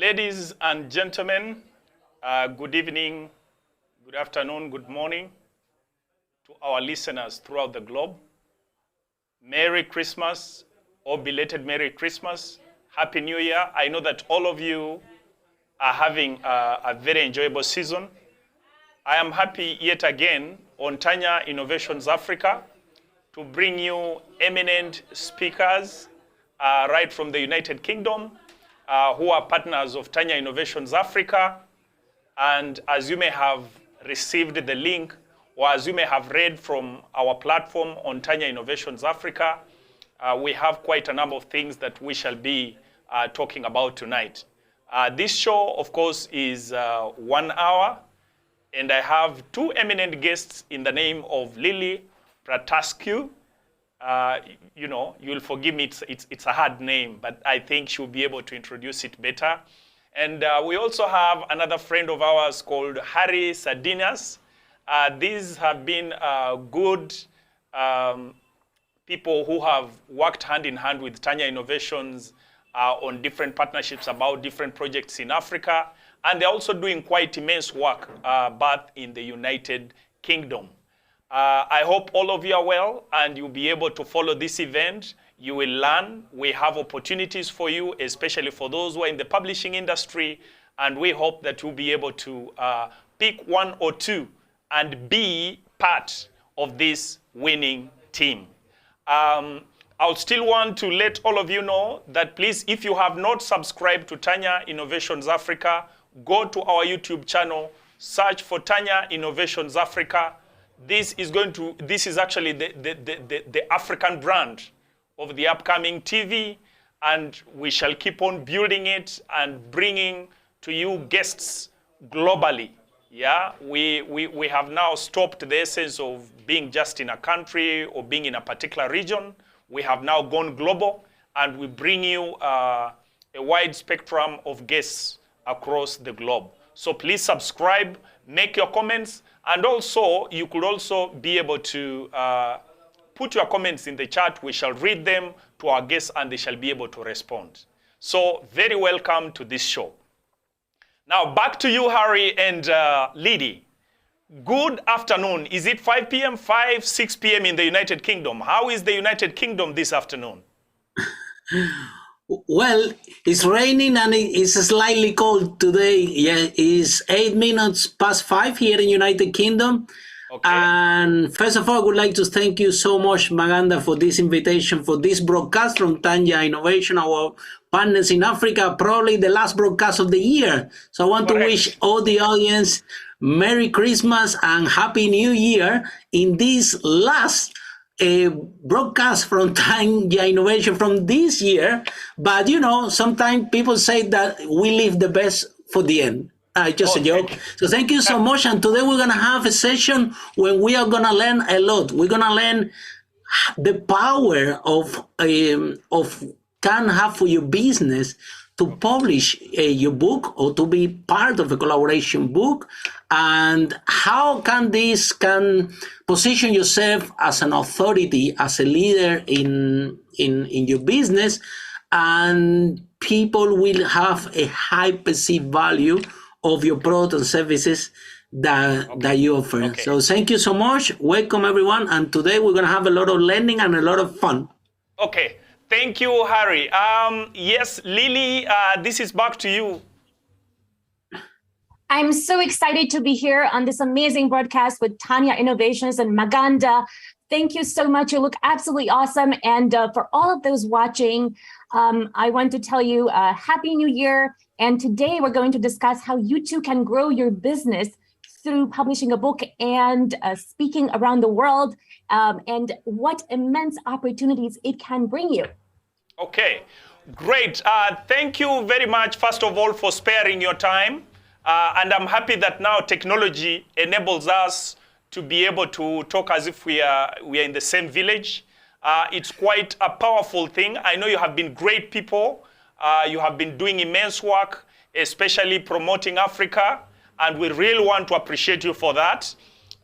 Ladies and gentlemen, good evening, good afternoon, good morning to our listeners throughout the globe. Merry Christmas or belated Merry Christmas. Happy New Year. I know that all of you are having a very enjoyable season. I am happy yet again on Tanya Innovations Africa to bring you eminent speakers right from the United Kingdom who are partners of Tanya Innovations Africa. And as you may have received the link, or as you may have read from our platform on Tanya Innovations Africa, we have quite a number of things that we shall be talking about tonight. This show, of course, is 1 hour, and I have two eminent guests in the name of Lily Pratascu. You'll forgive me, it's a hard name, but I think she'll be able to introduce it better. And we also have another friend of ours called Harry Sardinas. These have been good people who have worked hand in hand with Tanya Innovations on different partnerships about different projects in Africa. And they're also doing quite immense work both in the United Kingdom. I hope all of you are well and you'll be able to follow this event. You will learn. We have opportunities for you, especially for those who are in the publishing industry. And we hope that you'll be able to pick one or two and be part of this winning team. I'll still want to let all of you know that please, if you have not subscribed to Tanya Innovations Africa, go to our YouTube channel, search for Tanya Innovations Africa. This is actually the African brand of the upcoming TV, and we shall keep on building it and bringing to you guests globally. Yeah, we have now stopped the essence of being just in a country or being in a particular region. We have now gone global, and we bring you a wide spectrum of guests across the globe. So please subscribe, make your comments, and also you could also be able to put your comments in the chat. We shall read them to our guests and they shall be able to respond. So very welcome to this show. Now back to you, Harry and Lydie. Good afternoon. Is it 5 p.m., 6 p.m. in the United Kingdom? How is the United Kingdom this afternoon? Well, it's raining and it's slightly cold today. Yeah, it's 8 minutes past 5 here in United Kingdom. Okay. And first of all, I would like to thank you so much, Maganda, for this invitation, for this broadcast from Tanya Innovation, our partners in Africa, probably the last broadcast of the year. So I want to wish all the audience Merry Christmas and Happy New Year in this last broadcast from Tanya Innovation from this year. But, sometimes people say that we leave the best for the end. Just a joke. So thank you so much. And today we're going to have a session when we are going to learn a lot. We're going to learn the power of can have for your business to publish your book or to be part of a collaboration book, and how can position yourself as an authority, as a leader in your business, and people will have a high perceived value of your product and services that you offer. Okay. So thank you so much. Welcome everyone. And today we're going to have a lot of learning and a lot of fun. Okay. Thank you, Harry. Yes, Lily, this is back to you. I'm so excited to be here on this amazing broadcast with Tanya Innovations and Maganda. Thank you so much. You look absolutely awesome. And for all of those watching, I want to tell you Happy New Year. And today we're going to discuss how you too can grow your business through publishing a book and speaking around the world, and what immense opportunities it can bring you. Okay, great. Thank you very much, first of all, for sparing your time. And I'm happy that now technology enables us to be able to talk as if we are in the same village. It's quite a powerful thing. I know you have been great people. You have been doing immense work, especially promoting Africa, and we really want to appreciate you for that.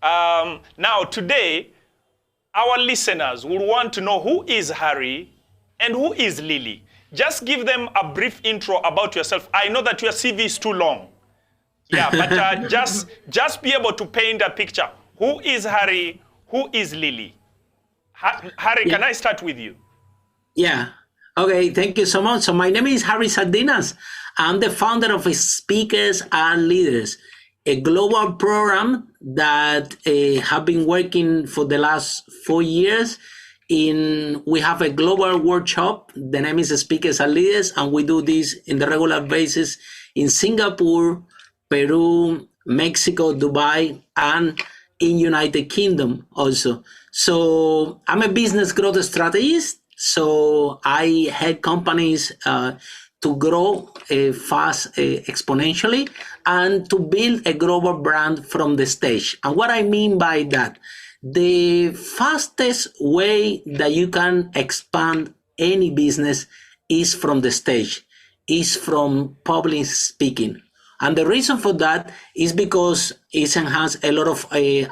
Now, today, our listeners will want to know who is Harry and who is Lily. just give them a brief intro about yourself. I know that your CV is too long. Yeah, but just be able to paint a picture. Who is Harry? Who is Lily? Harry, can I start with you? Yeah. Okay, thank you so much. So my name is Harry Sardinas. I'm the founder of Speakers and Leaders, a global program that have been working for the last 4 years. We have a global workshop. The name is Speakers and Leaders, and we do this in the regular basis in Singapore, Peru, Mexico, Dubai, and in United Kingdom also. So I'm a business growth strategist. So I help companies to grow fast, exponentially, and to build a global brand from the stage. And what I mean by that, the fastest way that you can expand any business is from the stage, is from public speaking. And the reason for that is because it enhances a lot of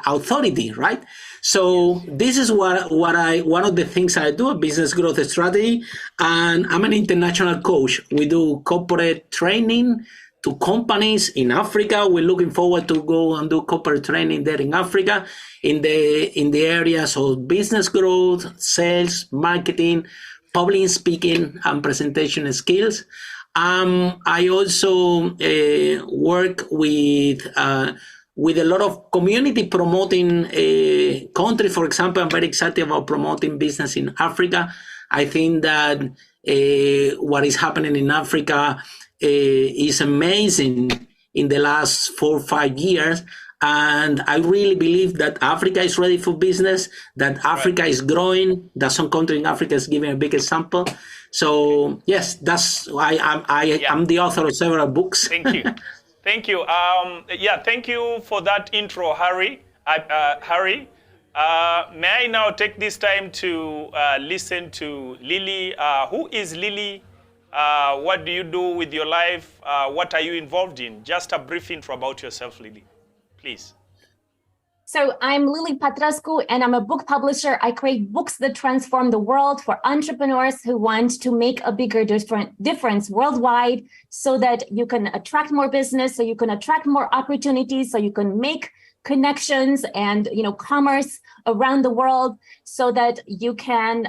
authority, right? So this is one of the things I do, a business growth strategy, and I'm an international coach. We do corporate training to companies in Africa. We're looking forward to go and do corporate training there in Africa, in the areas of business growth, sales, marketing, public speaking, and presentation skills. I also work with a lot of community promoting countries. For example, I'm very excited about promoting business in Africa. I think that what is happening in Africa is amazing in the last 4 or 5 years. And I really believe that Africa is ready for business, that Africa is growing, that some country in Africa is giving a big example. So yes, that's why I'm the author of several books. Thank you. Thank you. Thank you for that intro, Harry. Harry, may I now take this time to listen to Lily? Who is Lily? What do you do with your life? What are you involved in? Just a brief intro about yourself, Lily, please. So I'm Lily Patrescu, and I'm a book publisher. I create books that transform the world for entrepreneurs who want to make a bigger difference worldwide, so that you can attract more business, so you can attract more opportunities, so you can make connections and commerce around the world, so that you can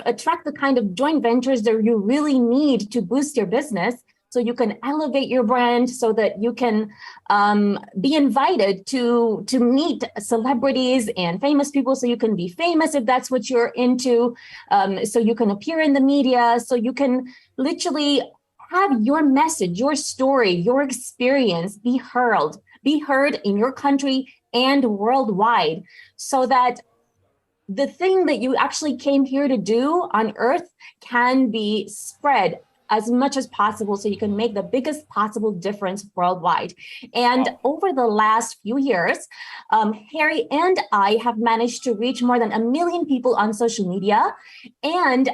attract the kind of joint ventures that you really need to boost your business. So you can elevate your brand, so that you can be invited to meet celebrities and famous people, so you can be famous if that's what you're into, so you can appear in the media, so you can literally have your message, your story, your experience be heard in your country and worldwide, so that the thing that you actually came here to do on Earth can be spread as much as possible, so you can make the biggest possible difference worldwide. And over the last few years, Harry and I have managed to reach more than 1 million people on social media. And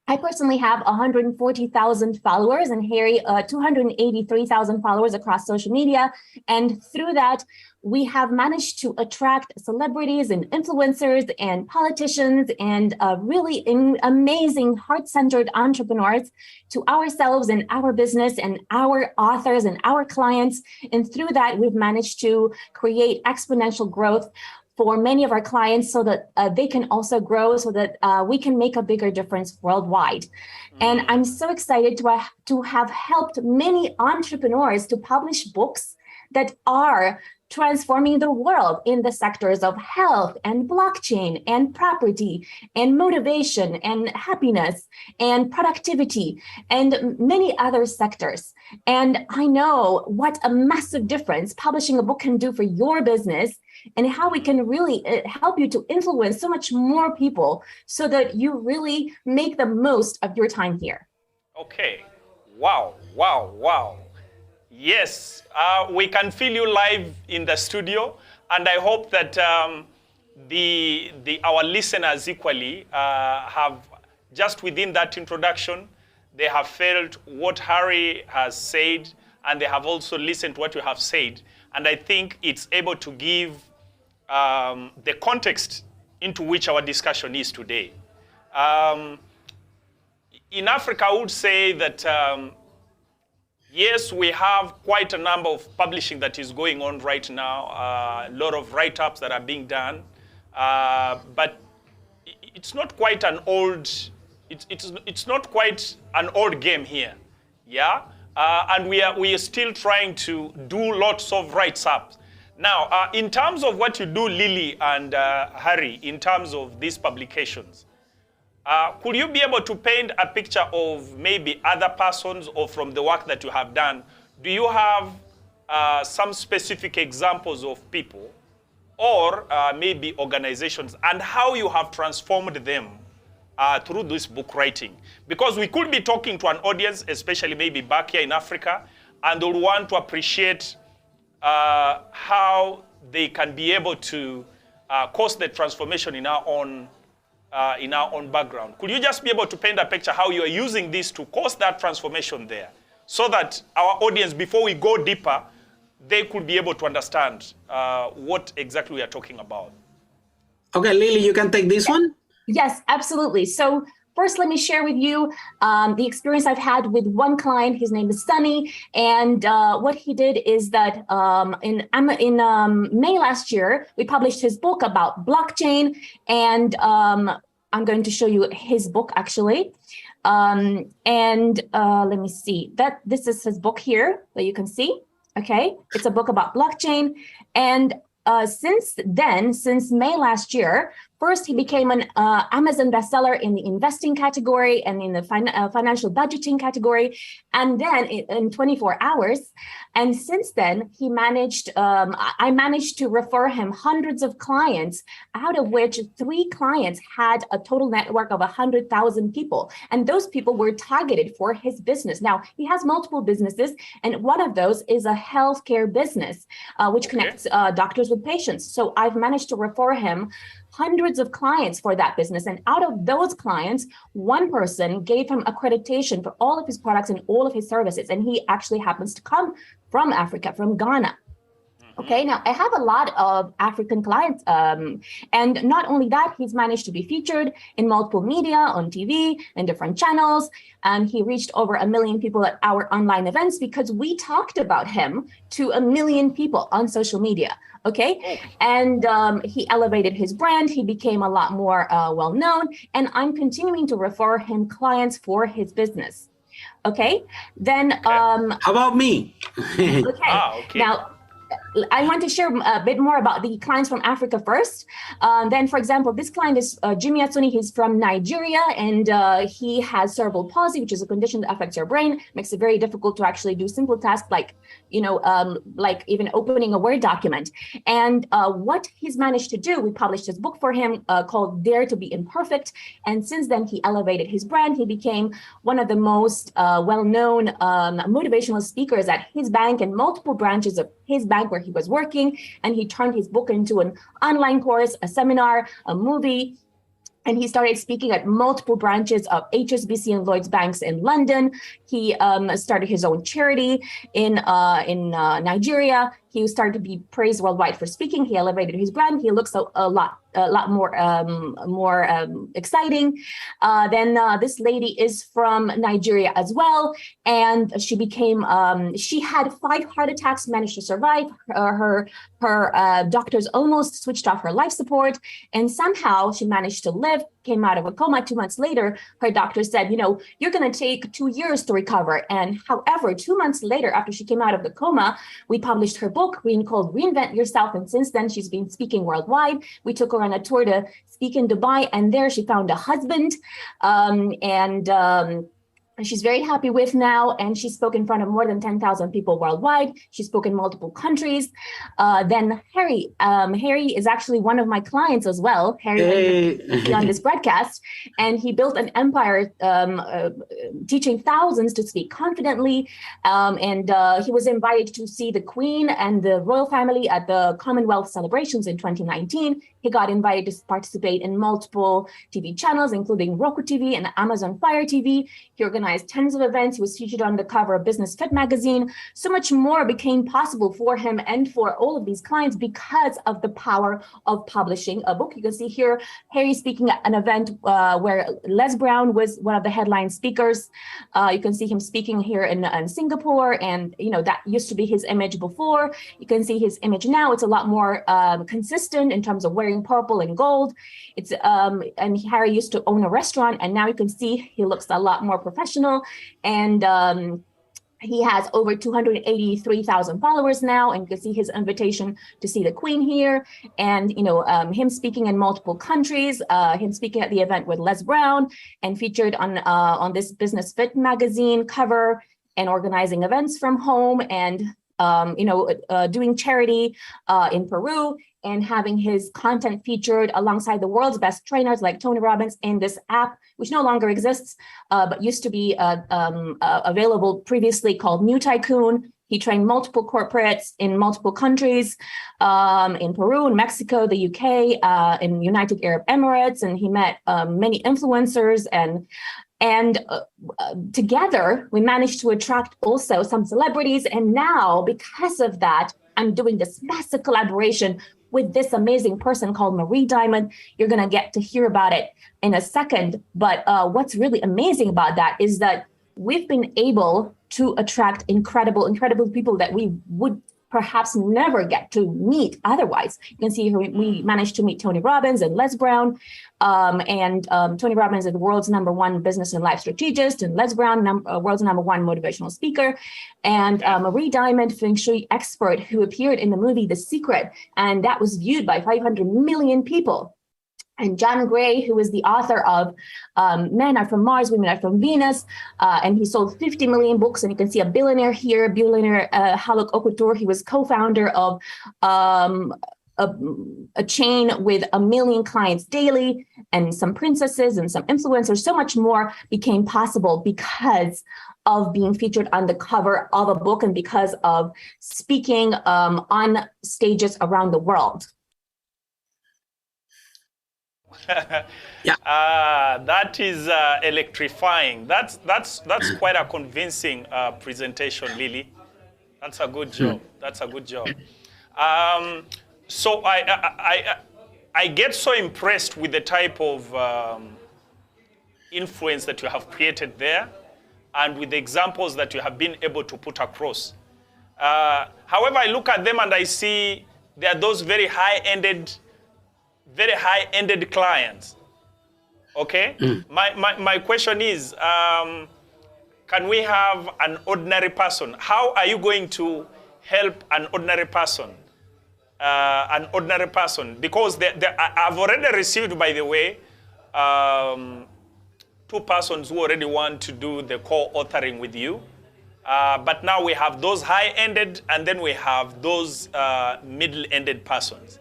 I personally have 140,000 followers, and Harry 283,000 followers across social media. And through that, we have managed to attract celebrities and influencers and politicians and really amazing heart-centered entrepreneurs to ourselves and our business and our authors and our clients. And through that, we've managed to create exponential growth for many of our clients, so that they can also grow, so that we can make a bigger difference worldwide. And I'm so excited to have helped many entrepreneurs to publish books that are transforming the world in the sectors of health and blockchain and property and motivation and happiness and productivity and many other sectors. And I know what a massive difference publishing a book can do for your business, and how we can really help you to influence so much more people, so that you really make the most of your time here. Okay. Wow. Yes, we can feel you live in the studio, and I hope that our listeners equally have, just within that introduction, they have felt what Harry has said, and they have also listened to what you have said. And I think it's able to give the context into which our discussion is today. in Africa, I would say that yes, we have quite a number of publishing that is going on right now, a lot of write-ups that are being done, but it's not quite an old, it's not quite an old game here, yeah? And we are still trying to do lots of write-ups. Now, in terms of what you do, Lily and Harry, in terms of these publications, could you be able to paint a picture of maybe other persons or from the work that you have done? Do you have some specific examples of people or maybe organizations and how you have transformed them through this book writing? Because we could be talking to an audience, especially maybe back here in Africa, and they'll want to appreciate how they can be able to cause the transformation in our own background. Could you just be able to paint a picture how you are using this to cause that transformation there, so that our audience, before we go deeper, they could be able to understand what exactly we are talking about? Okay, Lily, you can take this one. Yes, absolutely. So first, let me share with you the experience I've had with one client. His name is Sunny, and what he did is that in May last year, we published his book about blockchain, and I'm going to show you his book actually. Let me see that this is his book here that you can see. Okay, it's a book about blockchain, and since May last year, first he became an Amazon bestseller in the investing category and in the financial budgeting category, and then in 24 hours. And since then, he managed. I managed to refer him hundreds of clients, out of which 3 clients had a total network of 100,000 people, and those people were targeted for his business. Now he has multiple businesses, and one of those is a healthcare business, which connects doctors with patients. So I've managed to refer him hundreds of clients for that business. And out of those clients, one person gave him accreditation for all of his products and all of his services. And he actually happens to come from Africa, from Ghana. Okay, now I have a lot of African clients, and not only that, he's managed to be featured in multiple media, on TV, in different channels, and he reached over 1 million people at our online events because we talked about him to 1 million people on social media. Okay, and he elevated his brand. He became a lot more well-known, and I'm continuing to refer him clients for his business. Okay, then how about me? Okay. Now I want to share a bit more about the clients from Africa first. Then, for example, this client is Jimmy Atsuni. He's from Nigeria, and he has cerebral palsy, which is a condition that affects your brain, makes it very difficult to actually do simple tasks like, like even opening a Word document. And what he's managed to do, we published his book for him called Dare to be Imperfect. And since then, he elevated his brand. He became one of the most well-known motivational speakers at his bank and multiple branches of his bank where he was working, and he turned his book into an online course, a seminar, a movie, and he started speaking at multiple branches of HSBC and Lloyds banks in London. He started his own charity in Nigeria. He started to be praised worldwide for speaking. He elevated his brand. He looks a lot more exciting. Then this lady is from Nigeria as well, and she became. She had 5 heart attacks, managed to survive. Her doctors almost switched off her life support, and somehow she managed to live. Came out of a coma 2 months later. Her doctor said, you're going to take 2 years to recover. And however, 2 months later, after she came out of the coma, we published her book called Reinvent Yourself. And since then, she's been speaking worldwide. We took her on a tour to speak in Dubai, and there she found a husband. And she's very happy with now, and she spoke in front of more than 10,000 people worldwide. She spoke in multiple countries. Then Harry is actually one of my clients as well. Harry on this broadcast, and he built an empire teaching thousands to speak confidently. And he was invited to see the Queen and the royal family at the Commonwealth celebrations in 2019. He got invited to participate in multiple TV channels, including Roku TV and Amazon Fire TV. He organized tons of events. He was featured on the cover of Business Fit magazine. So much more became possible for him and for all of these clients because of the power of publishing a book. You can see here Harry speaking at an event where Les Brown was one of the headline speakers. You can see him speaking here in Singapore, and that used to be his image before. You can see his image now. It's a lot more consistent in terms of wearing purple and gold. It's and Harry used to own a restaurant, and now you can see he looks a lot more professional, and he has over 283,000 followers now, and you can see his invitation to see the Queen here, and him speaking in multiple countries, him speaking at the event with Les Brown, and featured on this Business Fit magazine cover, and organizing events from home, and doing charity in Peru, and having his content featured alongside the world's best trainers like Tony Robbins in this app, which no longer exists, but used to be available previously, called New Tycoon. He trained multiple corporates in multiple countries, in Peru, in Mexico, the UK, in United Arab Emirates, and he met many influencers, and together we managed to attract also some celebrities. And now, because of that, I'm doing this massive collaboration with this amazing person called Marie Diamond. You're going to get to hear about it in a second. But what's really amazing about that is that we've been able to attract incredible people that we would perhaps never get to meet otherwise. You can see here we managed to meet Tony Robbins and Les Brown, and Tony Robbins is the world's #1 business and life strategist, and Les Brown, world's #1 motivational speaker, and Marie Diamond, Feng Shui expert who appeared in the movie The Secret, and that was viewed by 500 million people. And John Gray, who is the author of Men Are From Mars, Women Are From Venus, and he sold 50 million books. And you can see a billionaire here, Haluk Okutur. He was co-founder of a chain with 1 million clients daily, and some princesses and some influencers. So much more became possible because of being featured on the cover of a book and because of speaking on stages around the world. That is electrifying. That's quite a convincing presentation, Lily. That's a good job. That's a good job. So I get so impressed with the type of influence that you have created there, and with the examples that you have been able to put across. However, I look at them and I see there are those very high-ended clients. Okay? My question is, can we have an ordinary person? How are you going to help an ordinary person? Because I've already received, by the way, 2 persons who already want to do the co-authoring with you. But now we have those high-ended, and then we have those middle-ended persons.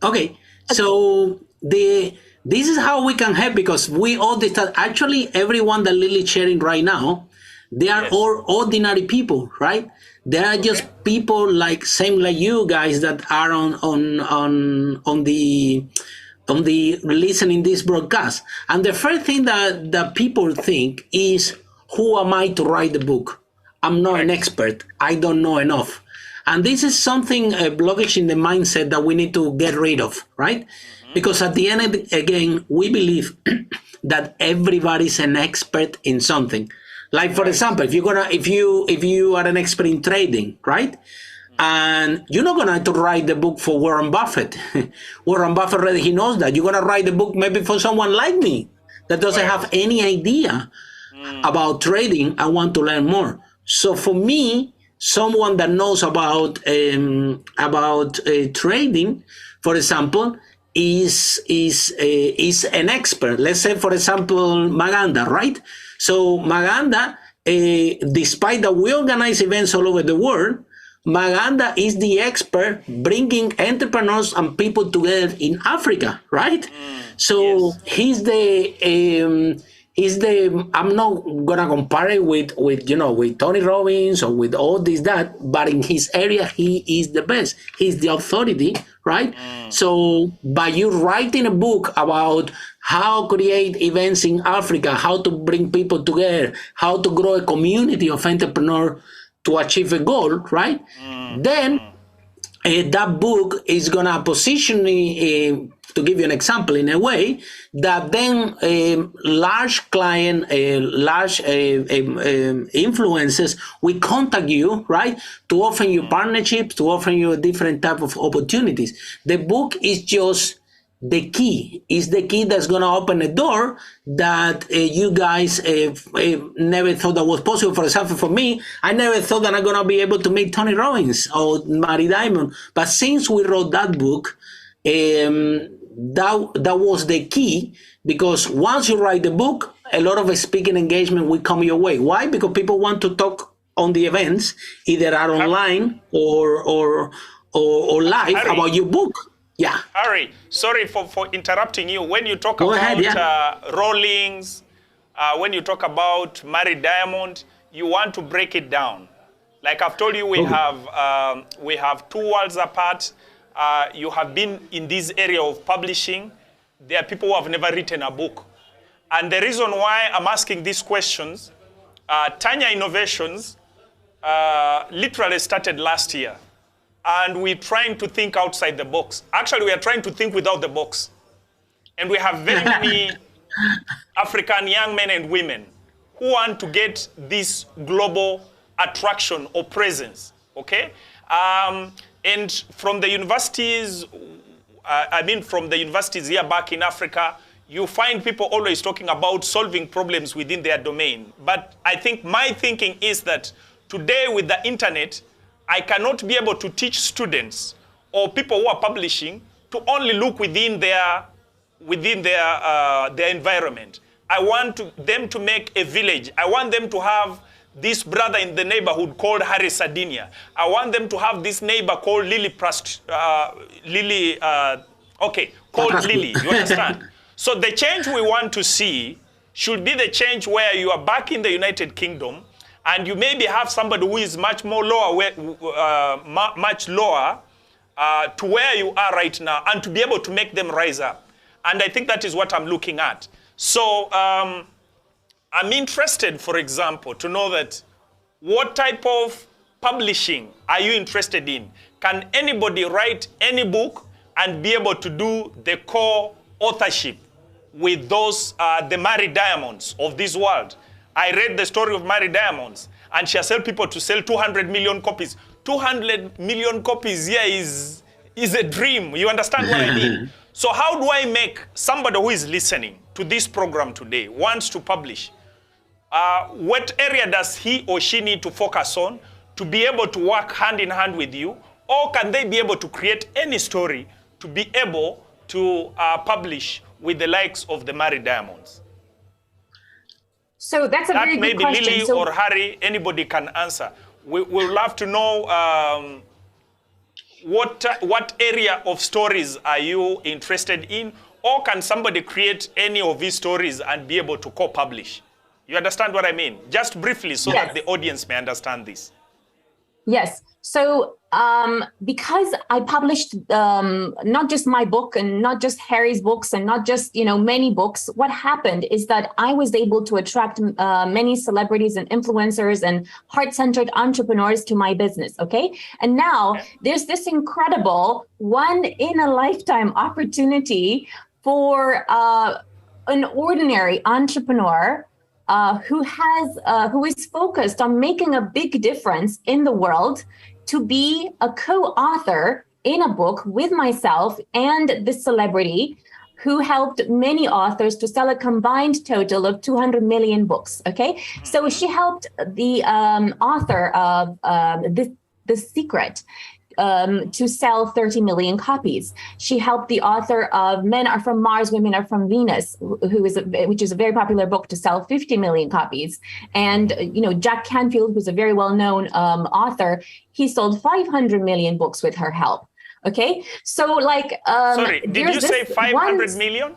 Okay, so this is how we can help, because we all actually everyone that Lily's sharing right now, they are all ordinary people, right? They are just people same like you guys that are on the listening this broadcast. And the first thing that people think is, who am I to write the book? I'm not an expert. I don't know enough. And this is something blockage in the mindset that we need to get rid of, right? Because at the end, again, we believe that everybody's an expert in something. Like, for example, if you are an expert in trading, right? And you're not gonna have to write the book for Warren Buffett. Warren Buffett already, he knows that. You're gonna write the book maybe for someone like me that doesn't have any idea about trading and want to learn more. So for me, someone that knows about trading, for example, is an expert. Let's say, for example, Maganda, right? So Maganda, despite that we organize events all over the world, Maganda is the expert bringing entrepreneurs and people together in Africa, right? So he's I'm not gonna compare it with Tony Robbins or with all this that, but in his area he is the best. He's the authority, right? So by you writing a book about how create events in Africa, how to bring people together, how to grow a community of entrepreneurs to achieve a goal, right? Then that book is gonna position me, to give you an example, in a way that then large client, large influencers will contact you, right, to offer you partnerships, to offer you a different type of opportunities. The book is just the key. Is the key that's going to open a door that you guys never thought that was possible. For example, for me, I never thought that I'm going to be able to meet Tony Robbins or Marie Diamond. But since we wrote that book, that was the key, because once you write the book, a lot of speaking engagement will come your way. Why? Because people want to talk on the events, either are online or live about your book. Yeah. Harry, sorry for interrupting you. When you talk Go about ahead, Rawlings, when you talk about Marie Diamond, you want to break it down. Like I've told you, we have 2 worlds apart. You have been in this area of publishing. There are people who have never written a book. And the reason why I'm asking these questions, Tanya Innovations literally started last year. And we're trying to think outside the box. Actually, we are trying to think without the box. And we have very many African young men and women who want to get this global attraction or presence, okay? And from the universities, from the universities here back in Africa, you find people always talking about solving problems within their domain. But I think my thinking is that today with the internet, I cannot be able to teach students or people who are publishing to only look within their environment. I want them to make a village. I want them to have this brother in the neighborhood called Harry Sardinia. I want them to have this neighbor called Lily, Lily, you understand? So the change we want to see should be the change where you are back in the United Kingdom and you maybe have somebody who is much more much lower to where you are right now, and to be able to make them rise up. And I think that is what I'm looking at. So I'm interested, for example, to know that what type of publishing are you interested in? Can anybody write any book and be able to do the co-authorship with those, the Marie Diamonds of this world? I read the story of Marie Diamonds, and she has helped people to sell 200 million copies. 200 million copies here is a dream. You understand what I mean? So how do I make somebody who is listening to this program today, wants to publish, what area does he or she need to focus on to be able to work hand in hand with you? Or can they be able to create any story to be able to publish with the likes of the Marie Diamonds? So that's a very good question. Maybe Lily or Harry, anybody can answer. We'd love to know what area of stories are you interested in, or can somebody create any of these stories and be able to co-publish? You understand what I mean? Just briefly, so that the audience may understand this. Yes. So because I published not just my book and not just Harry's books and not just, many books, what happened is that I was able to attract many celebrities and influencers and heart-centered entrepreneurs to my business, okay? And now there's this incredible one-in-a-lifetime opportunity for an ordinary entrepreneur who is focused on making a big difference in the world, to be a co-author in a book with myself and this celebrity who helped many authors to sell a combined total of 200 million books, okay? So she helped the author of The Secret to sell 30 million copies. She helped the author of Men Are From Mars, Women Are From Venus, which is a very popular book, to sell 50 million copies. And, Jack Canfield, who's a very well-known author, he sold 500 million books with her help. Okay. So sorry, did you say 500 million?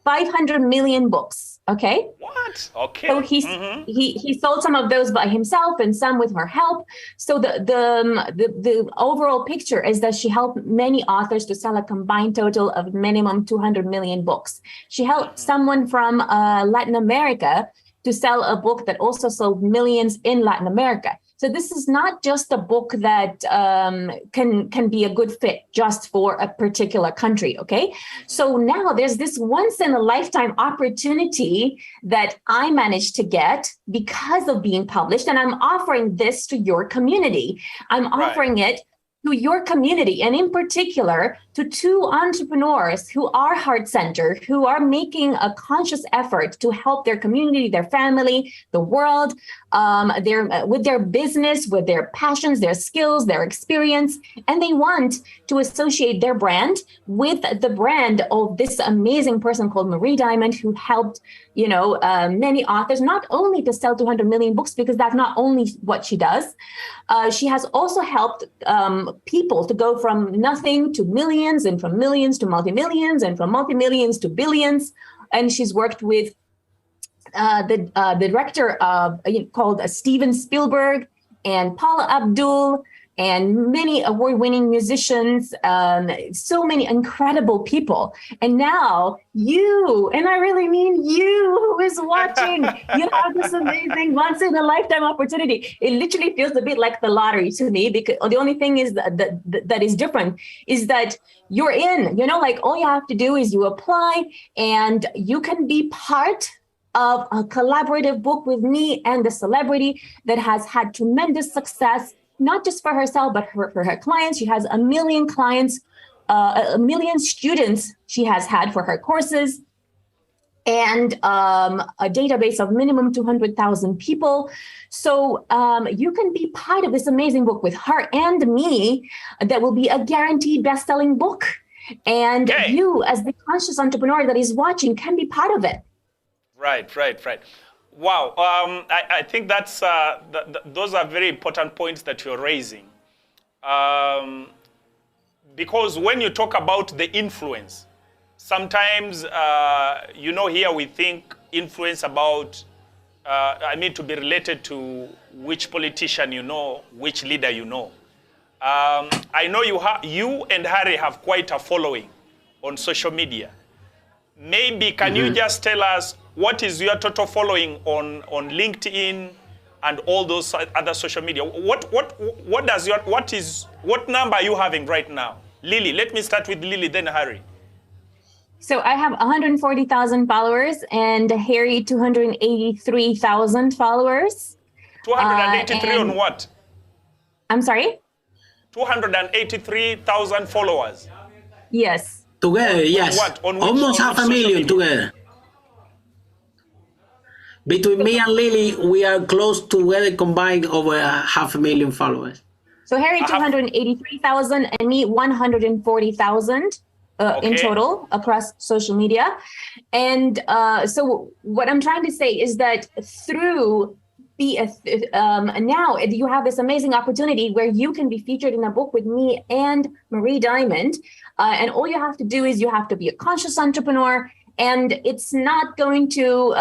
500 million books. Okay. What? Okay. So he sold some of those by himself and some with her help. So the overall picture is that she helped many authors to sell a combined total of minimum 200 million books. She helped someone from Latin America to sell a book that also sold millions in Latin America. So this is not just a book that can be a good fit just for a particular country, okay? So now there's this once in a lifetime opportunity that I managed to get because of being published, and I'm offering this to your community. I'm offering it to your community, and in particular to two entrepreneurs who are heart-centered, who are making a conscious effort to help their community, their family, the world, with their business, with their passions, their skills, their experience, and they want to associate their brand with the brand of this amazing person called Marie Diamond, who helped, many authors not only to sell 200 million books, because that's not only what she does. She has also helped people to go from nothing to millions, and from millions to multi-millions, and from multi-millions to billions. And she's worked with the director of called Steven Spielberg and Paula Abdul and many award-winning musicians, so many incredible people. And now you, and I really mean you who is watching, you have this amazing once-in-a-lifetime opportunity. It literally feels a bit like the lottery to me, because the only thing is that is different is that you're in, like all you have to do is you apply and you can be part of a collaborative book with me and the celebrity that has had tremendous success, not just for herself, but for her clients. She has 1 million clients, 1 million students she has had for her courses, and a database of minimum 200,000 people. So you can be part of this amazing book with her and me that will be a guaranteed best-selling book. And you, as the conscious entrepreneur that is watching, can be part of it. Right. Wow, I think that's those are very important points that you're raising, because when you talk about the influence, sometimes here we think influence about to be related to which politician which leader I know you and Harry have quite a following on social media. Maybe can you just tell us what is your total following on LinkedIn and all those other social media? What number are you having right now? Lily, let me start with Lily, then Harry. So I have 140,000 followers and Harry 283,000 followers. 283 on what? I'm sorry? 283,000 followers. Yes. Together, yes. On almost 500,000 together. Between me and Lily, we are close together combined over 500,000 followers. So Harry 283,000 and me 140,000 in total across social media. And so what I'm trying to say is that through now you have this amazing opportunity where you can be featured in a book with me and Marie Diamond. And all you have to do is you have to be a conscious entrepreneur. And it's not going to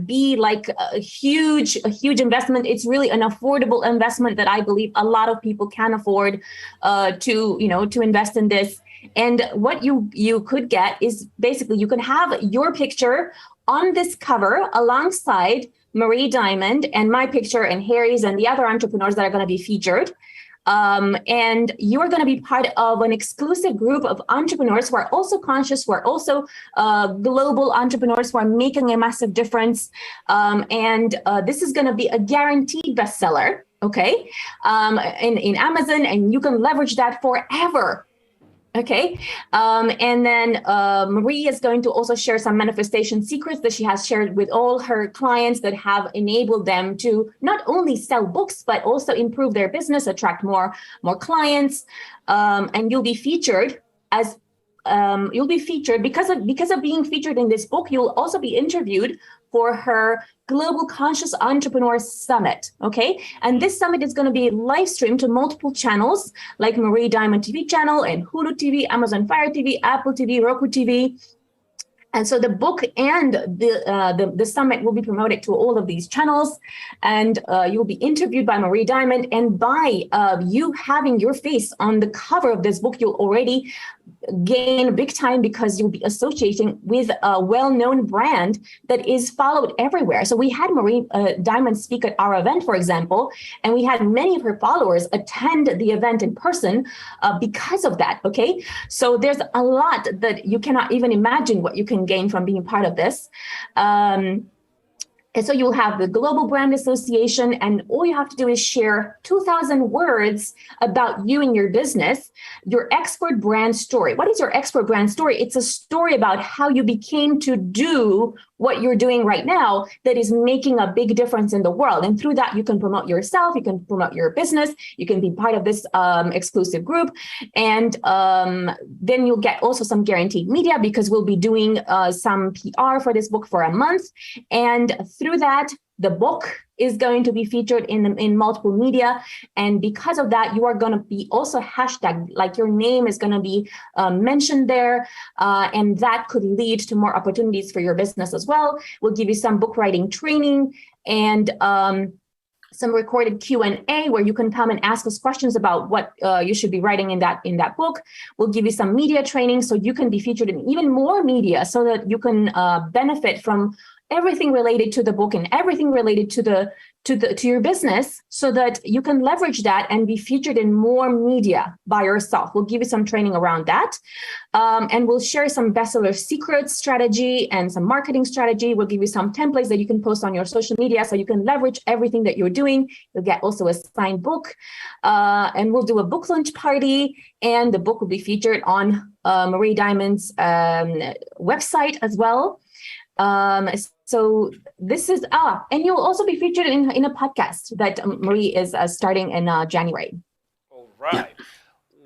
be like a huge investment. It's really an affordable investment that I believe a lot of people can afford to invest in this. And what you could get is basically you can have your picture on this cover alongside Marie Diamond and my picture and Harry's and the other entrepreneurs that are going to be featured. And you're going to be part of an exclusive group of entrepreneurs who are also conscious, who are also global entrepreneurs who are making a massive difference. And this is going to be a guaranteed bestseller, okay, in Amazon, and you can leverage that forever. Okay. And then Marie is going to also share some manifestation secrets that she has shared with all her clients that have enabled them to not only sell books, but also improve their business, attract more clients. And you'll be featured as because of being featured in this book. You'll also be interviewed for her Global Conscious Entrepreneur Summit, okay? And this summit is going to be live streamed to multiple channels like Marie Diamond TV channel and Hulu TV, Amazon Fire TV, Apple TV, Roku TV. And so the book and the summit will be promoted to all of these channels, and you will be interviewed by Marie Diamond. And by you having your face on the cover of this book, you'll already gain big time, because you'll be associating with a well-known brand that is followed everywhere. So we had Marie Diamond speak at our event, for example, and we had many of her followers attend the event in person because of that. Okay, so there's a lot that you cannot even imagine what you can gain from being part of this. And so you'll have the Global Brand Association, and all you have to do is share 2,000 words about you and your business, your expert brand story. What is your expert brand story? It's a story about how you became to do what you're doing right now that is making a big difference in the world. And through that, you can promote yourself, you can promote your business, you can be part of this exclusive group. And then you'll get also some guaranteed media, because we'll be doing some PR for this book for a month. And through that, the book is going to be featured in multiple media. And because of that, you are going to be also hashtag, like your name is going to be mentioned there. And that could lead to more opportunities for your business as well. We'll give you some book writing training and some recorded Q&A where you can come and ask us questions about what you should be writing in that book. We'll give you some media training so you can be featured in even more media, so that you can benefit from everything related to the book and everything related to your business, so that you can leverage that and be featured in more media by yourself. We'll give you some training around that. And we'll share some bestseller secrets strategy and some marketing strategy. We'll give you some templates that you can post on your social media, so you can leverage everything that you're doing. You'll get also a signed book, and we'll do a book launch party, and the book will be featured on Marie Diamond's website as well. So this is, and you'll also be featured in a podcast that Marie is starting in January. All right. Yeah.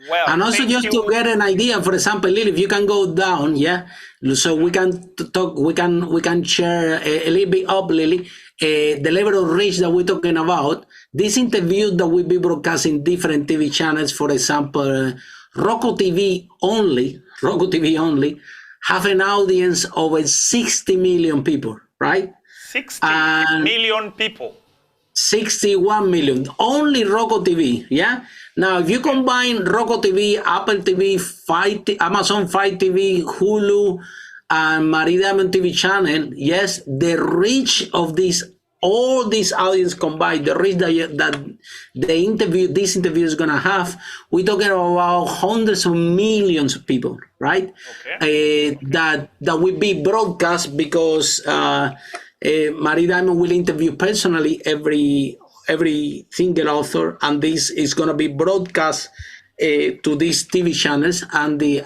Well, and also just to get an idea, for example, Lily, if you can go down, so we can talk, we can share a little bit up, Lily, the level of reach that we're talking about. This interview that will be broadcast in different TV channels, for example, Roku TV only, have an audience of over 60 million people, right? 60 million people. 61 million, only Roku TV, yeah? Now, if you combine Roku TV, Apple TV, Amazon Fire TV, Hulu, and Marie Diamond TV channel, yes, the reach of all these audience combined, the reach that this interview is gonna have, we're talking about hundreds of millions of people, right? Okay. That will be broadcast, because Marie Diamond will interview personally every single author, and this is gonna be broadcast to these TV channels, and the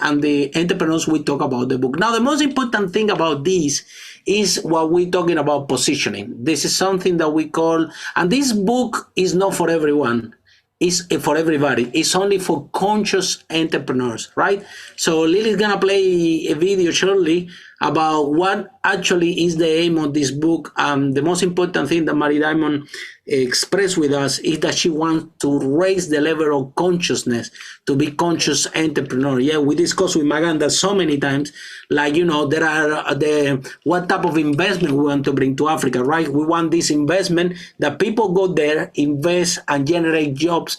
entrepreneurs will talk about the book. Now, the most important thing about this is what we're talking about, positioning. This is something that we call, and this book is not for everyone. It's for everybody. It's only for conscious entrepreneurs, right? So Lily's gonna play a video shortly about what actually is the aim of this book. The most important thing that Marie Diamond expressed with us is that she wants to raise the level of consciousness to be conscious entrepreneur. Yeah, we discussed with Maganda so many times, like, there are what type of investment we want to bring to Africa, right? We want this investment that people go there, invest, and generate jobs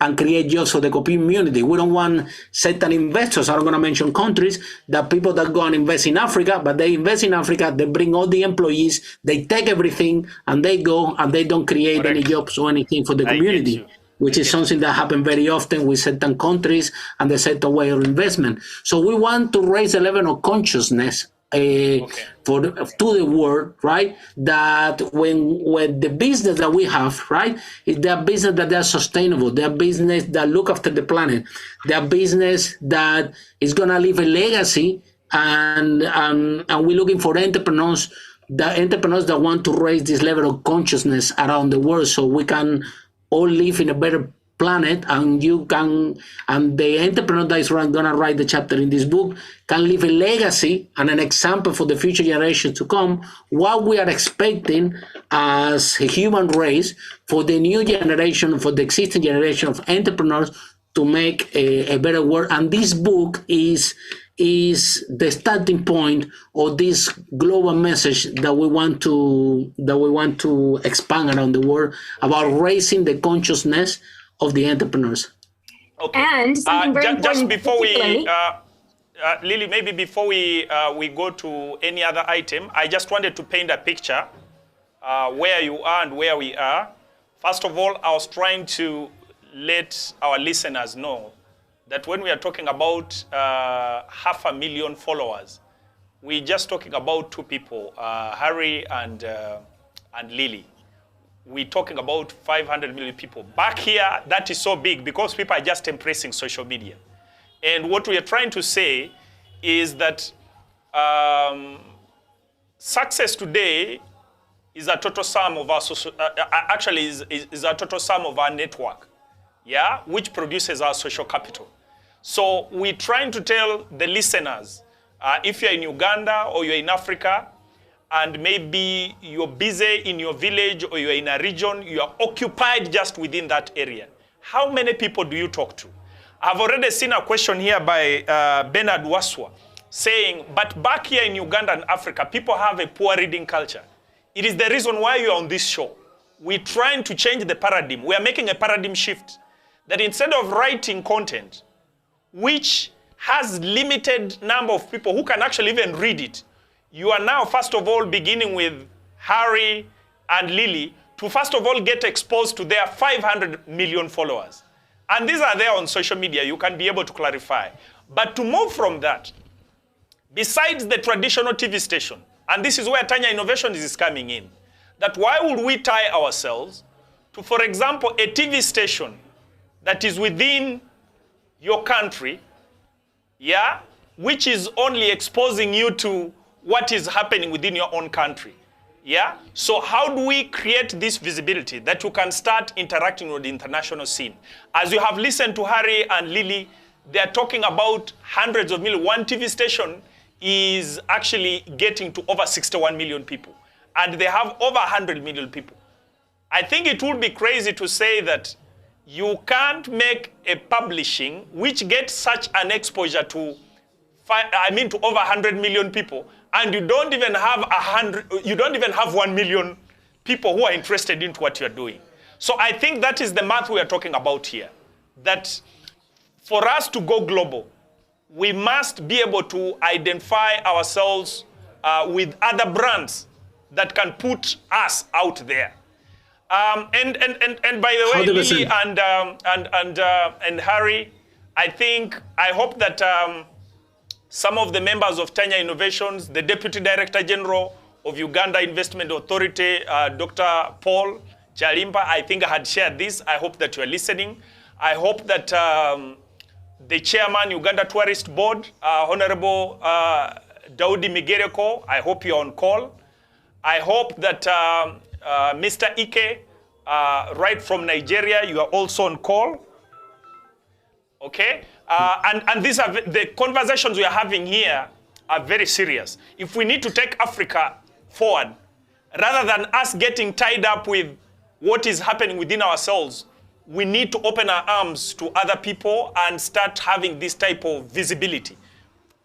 and create jobs for the community. We don't want certain investors, I'm going to mention countries, that people that go and invest in Africa, but they invest in Africa, they bring all the employees, they take everything, and they go and they don't create any jobs or anything for the community, which is something that happens very often with certain countries and the certain way of investment. So we want to raise the level of consciousness to the world, right? That when the business that we have, right, is their business that they're sustainable, their business that look after the planet, their business that is gonna leave a legacy, and we're looking for entrepreneurs that want to raise this level of consciousness around the world, so we can all live in a better planet, and the entrepreneur that is gonna write the chapter in this book can leave a legacy and an example for the future generations to come, what we are expecting as a human race for the new generation, for the existing generation of entrepreneurs, to make a better world. And this book is is the starting point of this global message that we want to expand around the world about raising the consciousness of the entrepreneurs. Okay. And something very important. Just before we, Lily, maybe before we go to any other item, I just wanted to paint a picture where you are and where we are. First of all, I was trying to let our listeners know that when we are talking about 500,000 followers, we're just talking about two people, Harry and Lily. We're talking about 500 million people. Back here, that is so big because people are just embracing social media. And what we are trying to say is that success today is a total sum of our social, actually is a total sum of our network, yeah, which produces our social capital. So we're trying to tell the listeners, if you're in Uganda or you're in Africa, and maybe you're busy in your village or you're in a region, you are occupied just within that area, how many people do you talk to? I've already seen a question here by Bernard Waswa saying, but back here in Uganda and Africa, people have a poor reading culture. It is the reason why you're on this show. We're trying to change the paradigm. We are making a paradigm shift that instead of writing content, which has limited number of people who can actually even read it, you are now, first of all, beginning with Harry and Lily to first of all get exposed to their 500 million followers. And these are there on social media. You can be able to clarify. But to move from that, besides the traditional TV station, and this is where Tanya Innovations is coming in, that why would we tie ourselves to, for example, a TV station that is within your country, yeah, which is only exposing you to what is happening within your own country, yeah? So how do we create this visibility that you can start interacting with the international scene? As you have listened to Harry and Lily, they're talking about hundreds of millions. One TV station is actually getting to over 61 million people, and they have over 100 million people. I think it would be crazy to say that you can't make a publishing which gets such an exposure to, to over 100 million people, and you don't even have 1 million people who are interested in what you're doing. So I think that is the math we are talking about here. That for us to go global, we must be able to identify ourselves with other brands that can put us out there. And by the way, 100%. Lily and Harry, I hope that some of the members of Tanya Innovations, the Deputy Director General of Uganda Investment Authority, Dr. Paul Chalimba, I think I had shared this. I hope that you are listening. I hope that the Chairman, Uganda Tourist Board, Honorable Daudi Migereko, I hope you're on call. I hope that Mr. Ike, right from Nigeria, you are also on call. Okay? And these are the conversations we are having here are very serious. If we need to take Africa forward, rather than us getting tied up with what is happening within ourselves, we need to open our arms to other people and start having this type of visibility.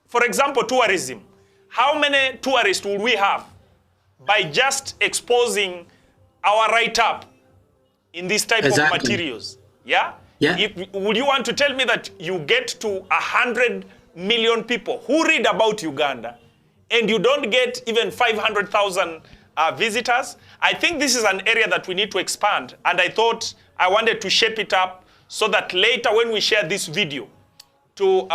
For example, tourism. How many tourists will we have by just exposing our write-up in this type of materials? Yeah? Yeah. Would you want to tell me that you get to 100 million people who read about Uganda and you don't get even 500,000 visitors? I think this is an area that we need to expand, and I thought I wanted to shape it up so that later when we share this video to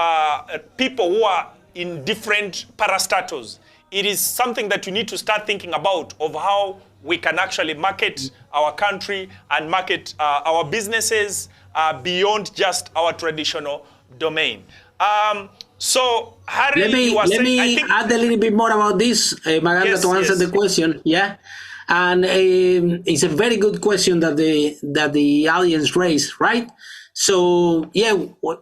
people who are in different parastatus, it is something that you need to start thinking about of how we can actually market our country and market our businesses beyond just our traditional domain. So, Harry, let me add a little bit more about this, Maganda, to answer the question. Yeah, and it's a very good question that the audience raised, right? So, yeah,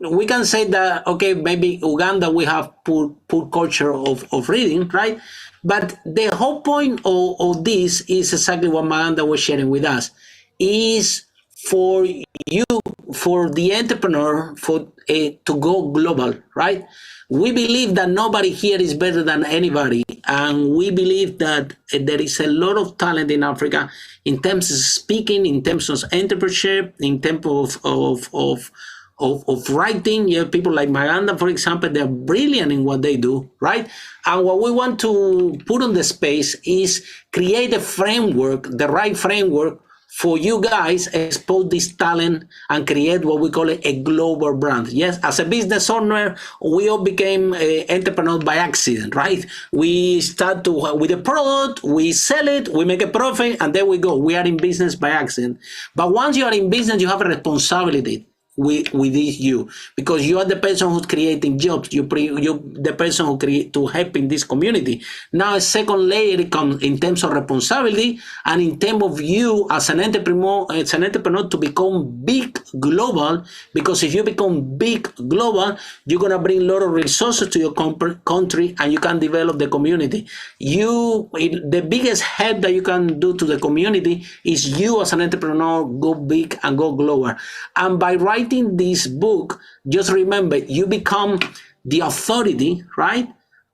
we can say that, okay, maybe Uganda, we have poor culture of reading, right? But the whole point of this is exactly what Maganda was sharing with us, is for you, for the entrepreneur, to go global, right? We believe that nobody here is better than anybody, and we believe that there is a lot of talent in Africa in terms of speaking, in terms of entrepreneurship, in terms of writing. You have people like Maganda, for example, they're brilliant in what they do, right? And what we want to put on the space is create a framework, the right framework for you guys, expose this talent and create what we call a global brand. Yes, as a business owner, we all became entrepreneurs by accident, right? We start with a product, we sell it, we make a profit, and there we go. We are in business by accident. But once you are in business, you have a responsibility with you, because you are the person who's creating jobs. You the person who create to help in this community. Now a second layer comes in terms of responsibility and in terms of you as an entrepreneur to become big global, because if you become big global, you're gonna bring a lot of resources to your country and you can develop the community. The biggest help that you can do to the community is you as an entrepreneur go big and go global. And by writing this book, just remember, you become the authority, right,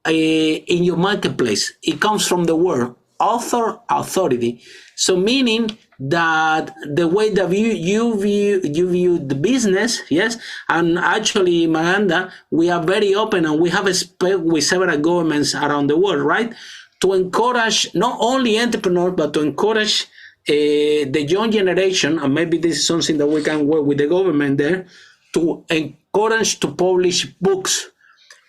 in your marketplace. It comes from the word author, authority. So meaning that the way that you view the business, yes, and actually, Maganda, we are very open and we have a spec with several governments around the world, right, to encourage not only entrepreneurs, but to encourage the young generation, and maybe this is something that we can work with the government there, to encourage to publish books.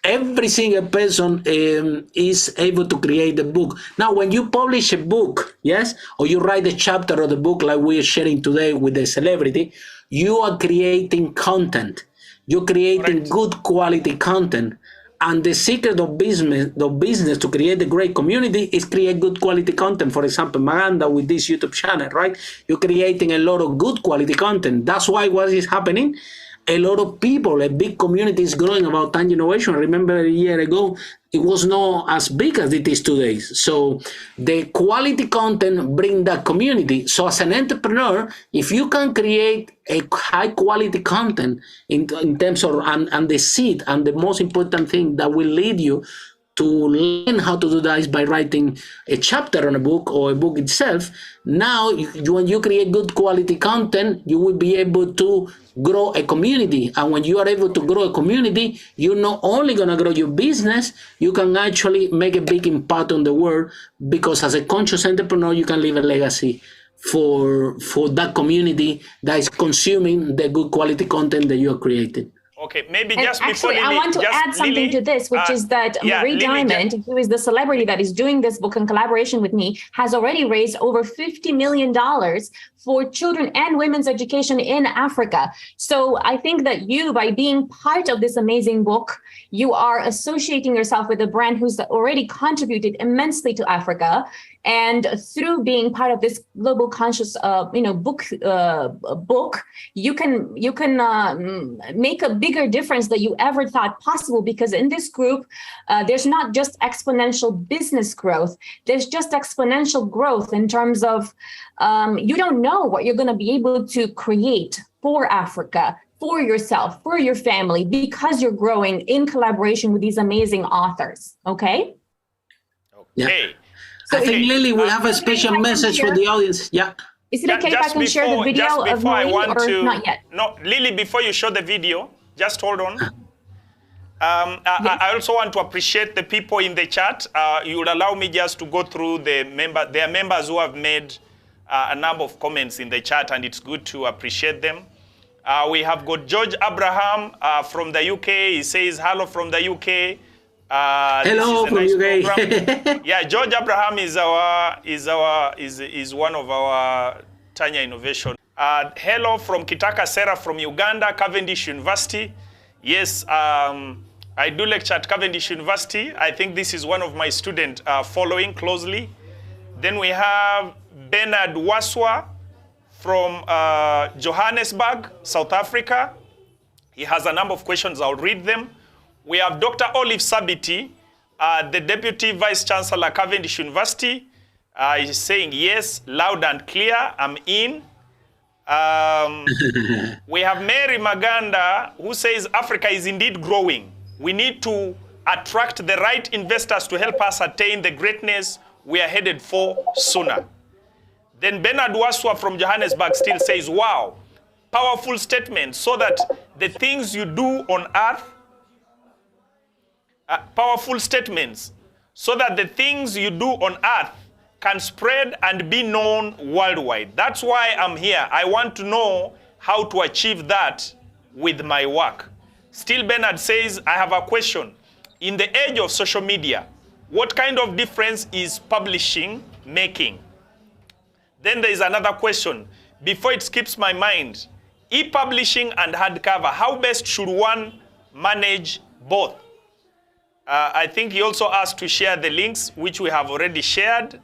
Every single person is able to create a book. Now, when you publish a book, yes, or you write a chapter of the book like we are sharing today with the celebrity, you are creating content. You're creating good quality content. And the secret of business to create a great community is create good quality content. For example, Maganda with this YouTube channel, right? You're creating a lot of good quality content. That's why what is happening, a lot of people, a big community is growing about Tanya Innovation. I remember a year ago, it was not as big as it is today. So the quality content bring that community. So as an entrepreneur, if you can create a high quality content in terms of, and the seed, and the most important thing that will lead you to learn how to do that is by writing a chapter on a book or a book itself. Now, when you create good quality content, you will be able to grow a community. And when you are able to grow a community, you're not only going to grow your business, you can actually make a big impact on the world, because as a conscious entrepreneur, you can leave a legacy for that community that is consuming the good quality content that you are creating. Okay, maybe and just actually, before Lily, I want to add something to this, which is that Marie Diamond, who is the celebrity that is doing this book in collaboration with me, has already raised over $50 million for children and women's education in Africa. So I think that you, by being part of this amazing book, you are associating yourself with a brand who's already contributed immensely to Africa. And through being part of this global conscious, book, you can make a bigger difference than you ever thought possible. Because in this group, there's not just exponential business growth. There's just exponential growth in terms of you don't know what you're going to be able to create for Africa, for yourself, for your family, because you're growing in collaboration with these amazing authors. Okay. Yeah. So I think, Lily, we have a special message for the audience. Yeah. Is it okay if I can share the video of Marie, or not yet? No, Lily, before you show the video, just hold on. I also want to appreciate the people in the chat. You will allow me just to go through there are members who have made a number of comments in the chat, and it's good to appreciate them. We have got George Abraham from the UK. He says, hello from the UK. Hello from UK. Yeah, George Abraham is one of our Tanya Innovation. Hello from Kitaka Sarah from Uganda, Cavendish University. Yes, I do lecture at Cavendish University. I think this is one of my students following closely. Then we have Bernard Waswa from Johannesburg, South Africa. He has a number of questions. I'll read them. We have Dr. Olive Sabiti, the Deputy Vice Chancellor, Cavendish University. He's saying, yes, loud and clear, I'm in. We have Mary Maganda who says Africa is indeed growing. We need to attract the right investors to help us attain the greatness we are headed for sooner. Then Bernard Waswa from Johannesburg still says, wow, powerful statement, so that the things you do on earth, powerful statements, so that the things you do on earth can spread and be known worldwide. That's why I'm here. I want to know how to achieve that with my work. Still Bernard says, I have a question. In the age of social media, what kind of difference is publishing making? Then there is another question. Before it skips my mind, e-publishing and hardcover, how best should one manage both? I think he also asked to share the links, which we have already shared.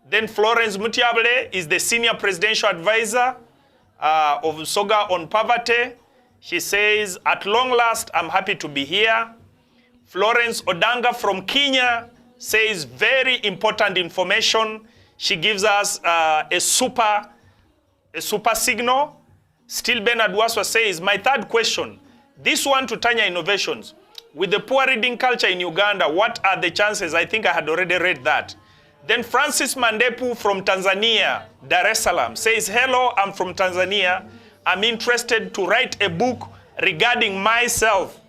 Then Florence Mutiable is the Senior Presidential Advisor of SOGA on Poverty. She says, at long last, I'm happy to be here. Florence Odanga from Kenya says, very important information. She gives us a super signal. Still Bernard Waswa says, my third question, this one to Tanya Innovations. With the poor reading culture in Uganda, what are the chances? I think I had already read that. Then Francis Mandepu from Tanzania, Dar es Salaam, says, hello, I'm from Tanzania. I'm interested to write a book regarding myself,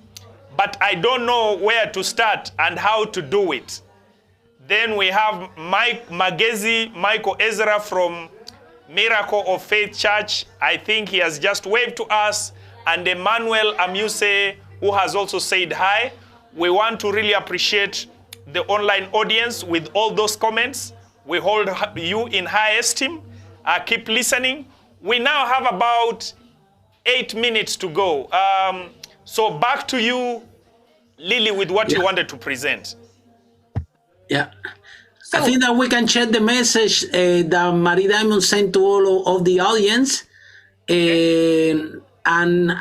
but I don't know where to start and how to do it. Then we have Michael Ezra from Miracle of Faith Church. I think he has just waved to us. And Emmanuel Amuse, who has also said hi. We want to really appreciate the online audience with all those comments. We hold you in high esteem. Keep listening. We now have about 8 minutes to go. So back to you, Lily, with what you wanted to present. Yeah. I think that we can share the message that Marie Diamond sent to all of the audience. And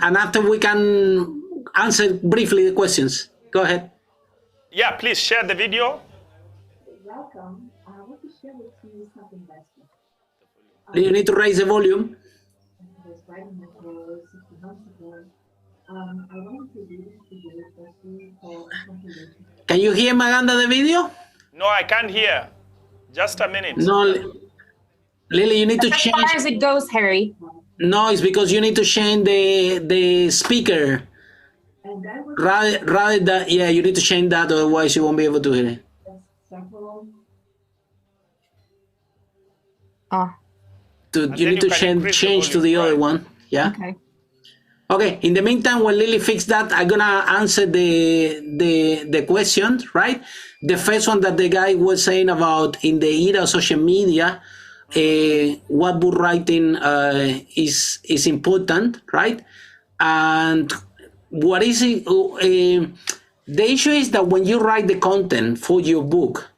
after we can answer briefly the questions. Go ahead. Yeah, please share the video. Welcome. I want to share with you something that's You need to raise the volume. I was writing my goal 60 months ago. I wanted to read it to you especially for compilation. Can you hear Maganda the video? No, I can't hear. Just a minute. No, Lily, you need to As change. far as it goes, Harry. No, it's because you need to change the speaker. And that was Rather that, yeah, you need to change that, otherwise you won't be able to hear it. several. Oh, You then need you to can increase the change to volume, the other right. one. Yeah. okay. Okay. In the meantime, when Lily fixes that, I'm gonna answer the questions. Right. The first one that the guy was saying about in the era of social media, what book writing is important, right? And what is it? The issue is that when you write the content for your book,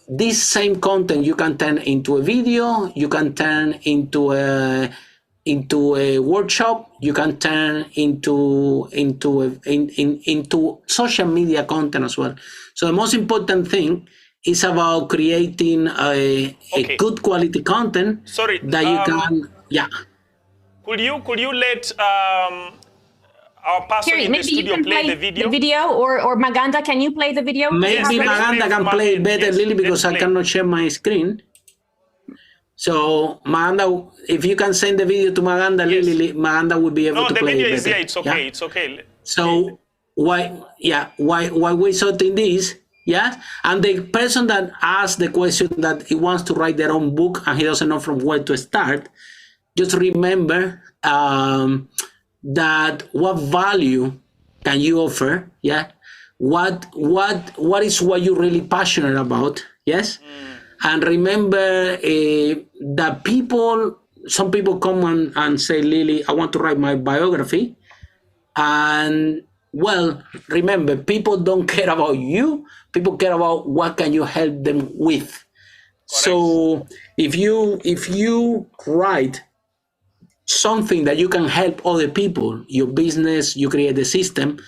this same content you can turn into a video, you can turn into a workshop, you can turn into social media content as well. So the most important thing is about creating a good quality content. Sorry, that you can. Yeah. Could you let our person Harry, in the maybe you studio can play the video? or Maganda, can you play the video? Maybe Yes, let's Maganda play can from play it Martin. better, Yes, Lily, because let's I play. cannot share my screen. So Maganda, if you can send the video to Maganda, Yes. Lily, Maganda will be able No, to the play video it is better. here. It's okay. Yeah? It's okay. So why we're sorting this, yeah? And the person that asked the question that he wants to write their own book and he doesn't know from where to start, just remember that what value can you offer, yeah? What is what you're really passionate about, yes? And remember that some people come and say, Lily, I want to write my biography. And well, remember, people don't care about you. People care about what can you help them with. So if you write something that you can help other people, your business, you create a system,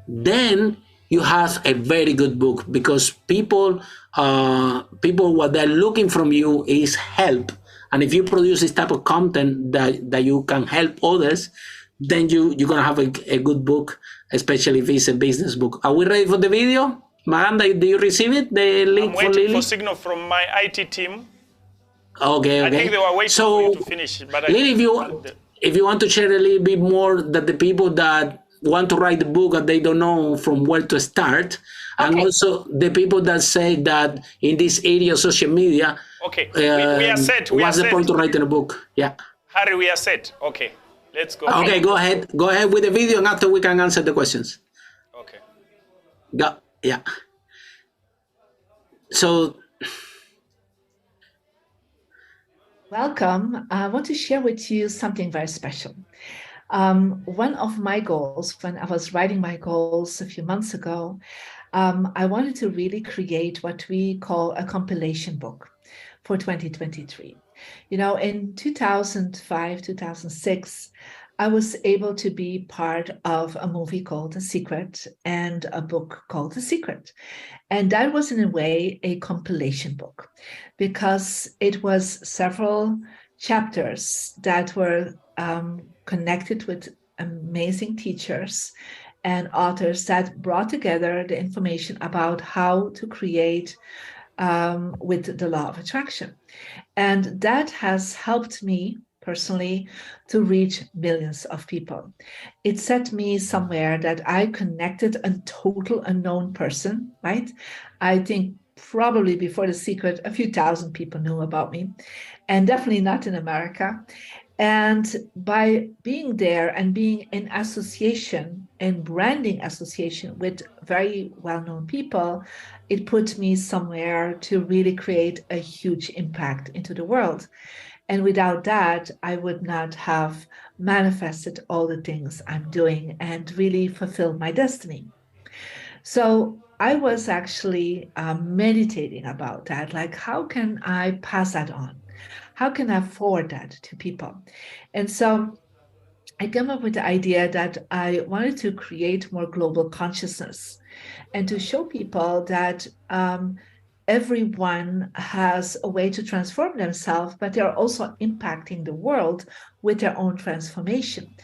then you have a very good book, because people what they're looking from you is help And if you produce this type of content that you can help others, then you're going to have a good book, especially if it's a business book. Are we ready for the video? Maganda, do you receive it? The link I'm for waiting Lily? for signal from my IT team. Okay. I think they were waiting for you to finish. But Lily, if you want to share a little bit more that the people that want to write the book and they don't know from where to start, and also the people that say that in this area of social media, okay, we are set. What's the point to writing a book? Yeah. Harry, we are set. Okay, let's go. Okay, go ahead. Go ahead with the video, and after we can answer the questions. Okay. Yeah. So. Welcome. I want to share with you something very special. One of my goals, when I was writing my goals a few months ago, I wanted to really create what we call a compilation book for 2023. You know, in 2005, 2006, I was able to be part of a movie called The Secret and a book called The Secret. And that was in a way a compilation book because it was several chapters that were connected with amazing teachers and authors that brought together the information about how to create with the law of attraction. And that has helped me personally to reach millions of people. It set me somewhere that I connected a total unknown person, right? I think probably before The Secret, a few thousand people knew about me, and definitely not in America. And by being there and being in association and branding association with very well-known people, it put me somewhere to really create a huge impact into the world. And without that, I would not have manifested all the things I'm doing and really fulfilled my destiny. So I was actually meditating about that, like how can I pass that on? How can I forward that to people? And so I came up with the idea that I wanted to create more global consciousness and to show people that everyone has a way to transform themselves, but they're also impacting the world with their own transformation.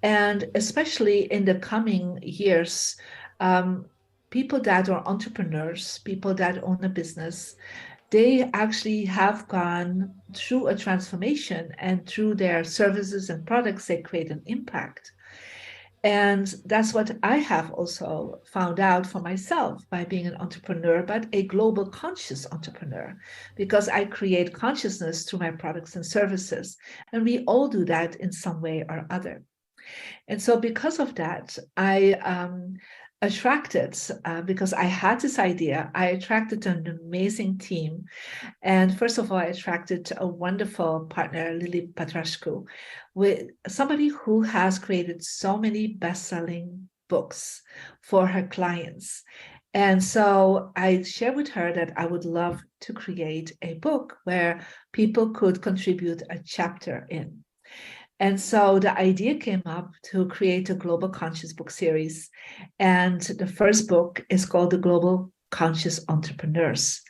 And especially in the coming years, people that are entrepreneurs, people that own a business, they actually have gone through a transformation, and through their services and products, they create an impact. And that's what I have also found out for myself by being an entrepreneur, but a global conscious entrepreneur, because I create consciousness through my products and services. And we all do that in some way or other. And so because of that, I attracted, because I had this idea, I attracted an amazing team. And first of all, I attracted a wonderful partner, Lily Patrashku, with somebody who has created so many best-selling books for her clients. And so I shared with her that I would love to create a book where people could contribute a chapter in. And so the idea came up to create a Global Conscious book series. And the first book is called The Global Conscious Entrepreneurs.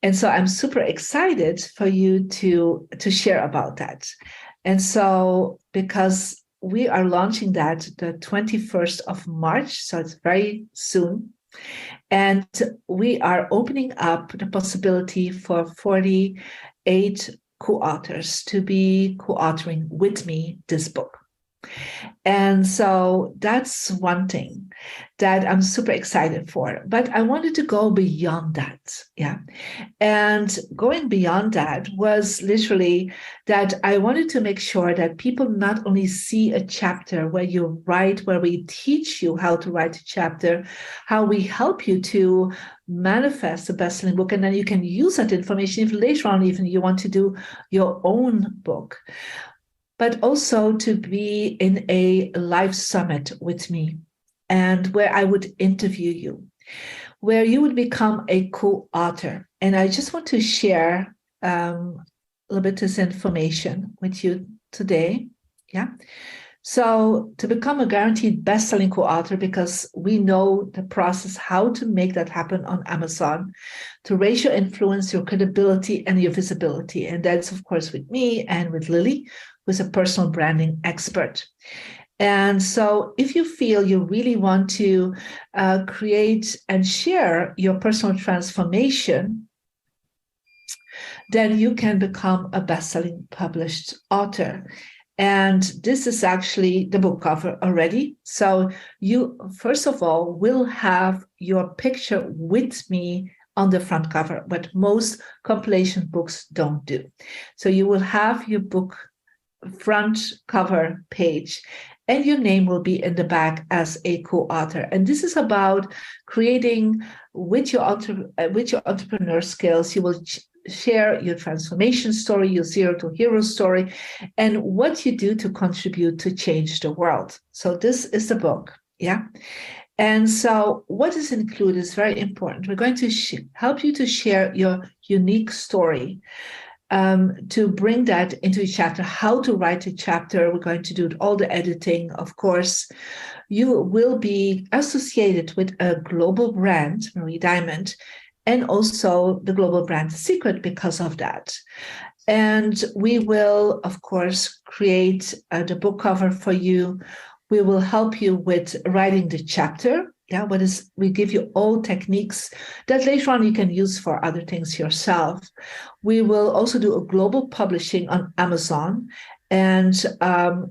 And so I'm super excited for you to share about that. And so because we are launching that the 21st of March, so it's very soon. And we are opening up the possibility for 48 co-authors to be co-authoring with me this book. And so that's one thing that I'm super excited for. But I wanted to go beyond that. Yeah. And going beyond that was literally that I wanted to make sure that people not only see a chapter where you write, where we teach you how to write a chapter, how we help you to manifest a best-selling book, and then you can use that information if later on even you want to do your own book, but also to be in a live summit with me, and where I would interview you, where you would become a co-author. And I just want to share a little bit of this information with you today. Yeah. So to become a guaranteed best-selling co-author, because we know the process, how to make that happen on Amazon, to raise your influence, your credibility, and your visibility. And that's, of course, with me and with Lily, who's a personal branding expert. And so if you feel you really want to create and share your personal transformation, then you can become a best-selling published author. And this is actually the book cover already. So you, first of all, will have your picture with me on the front cover, what most compilation books don't do. So you will have your book front cover page, and your name will be in the back as a co-author. And this is about creating with your entrepreneur skills. You will share your transformation story, your zero to hero story, and what you do to contribute to change the world. So this is the book, yeah? And so what is included is very important. We're going to help you to share your unique story, to bring that into a chapter, how to write a chapter. We're going to do all the editing, of course. You will be associated with a global brand, Marie Diamond, and also the global brand Secret because of that. And we will, of course, create the book cover for you. We will help you with writing the chapter. Yeah, we give you all techniques that later on you can use for other things yourself. We will also do a global publishing on Amazon, and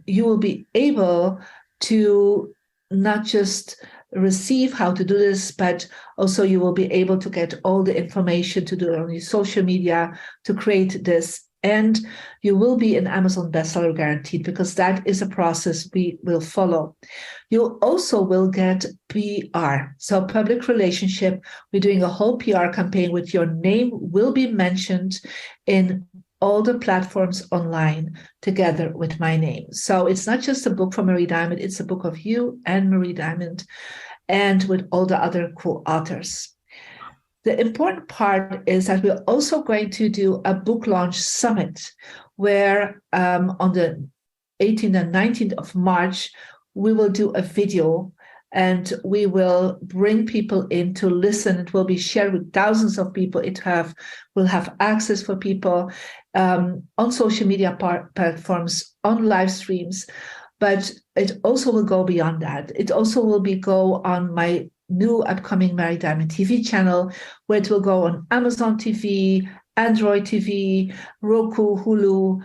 you will be able to not just receive how to do this, but also you will be able to get all the information to do it on your social media to create this. And you will be an Amazon bestseller guaranteed, because that is a process we will follow. You also will get PR, so public relationship. We're doing a whole PR campaign with your name will be mentioned in all the platforms online together with my name. So it's not just a book for Marie Diamond, it's a book of you and Marie Diamond and with all the other co-authors. The important part is that we're also going to do a book launch summit where on the 18th and 19th of March, we will do a video and we will bring people in to listen. It will be shared with thousands of people. Will have access for people on social media platforms, on live streams, but it also will go beyond that. It also will go on my new upcoming Marie Diamond TV channel, where it will go on Amazon TV, Android TV, Roku, Hulu,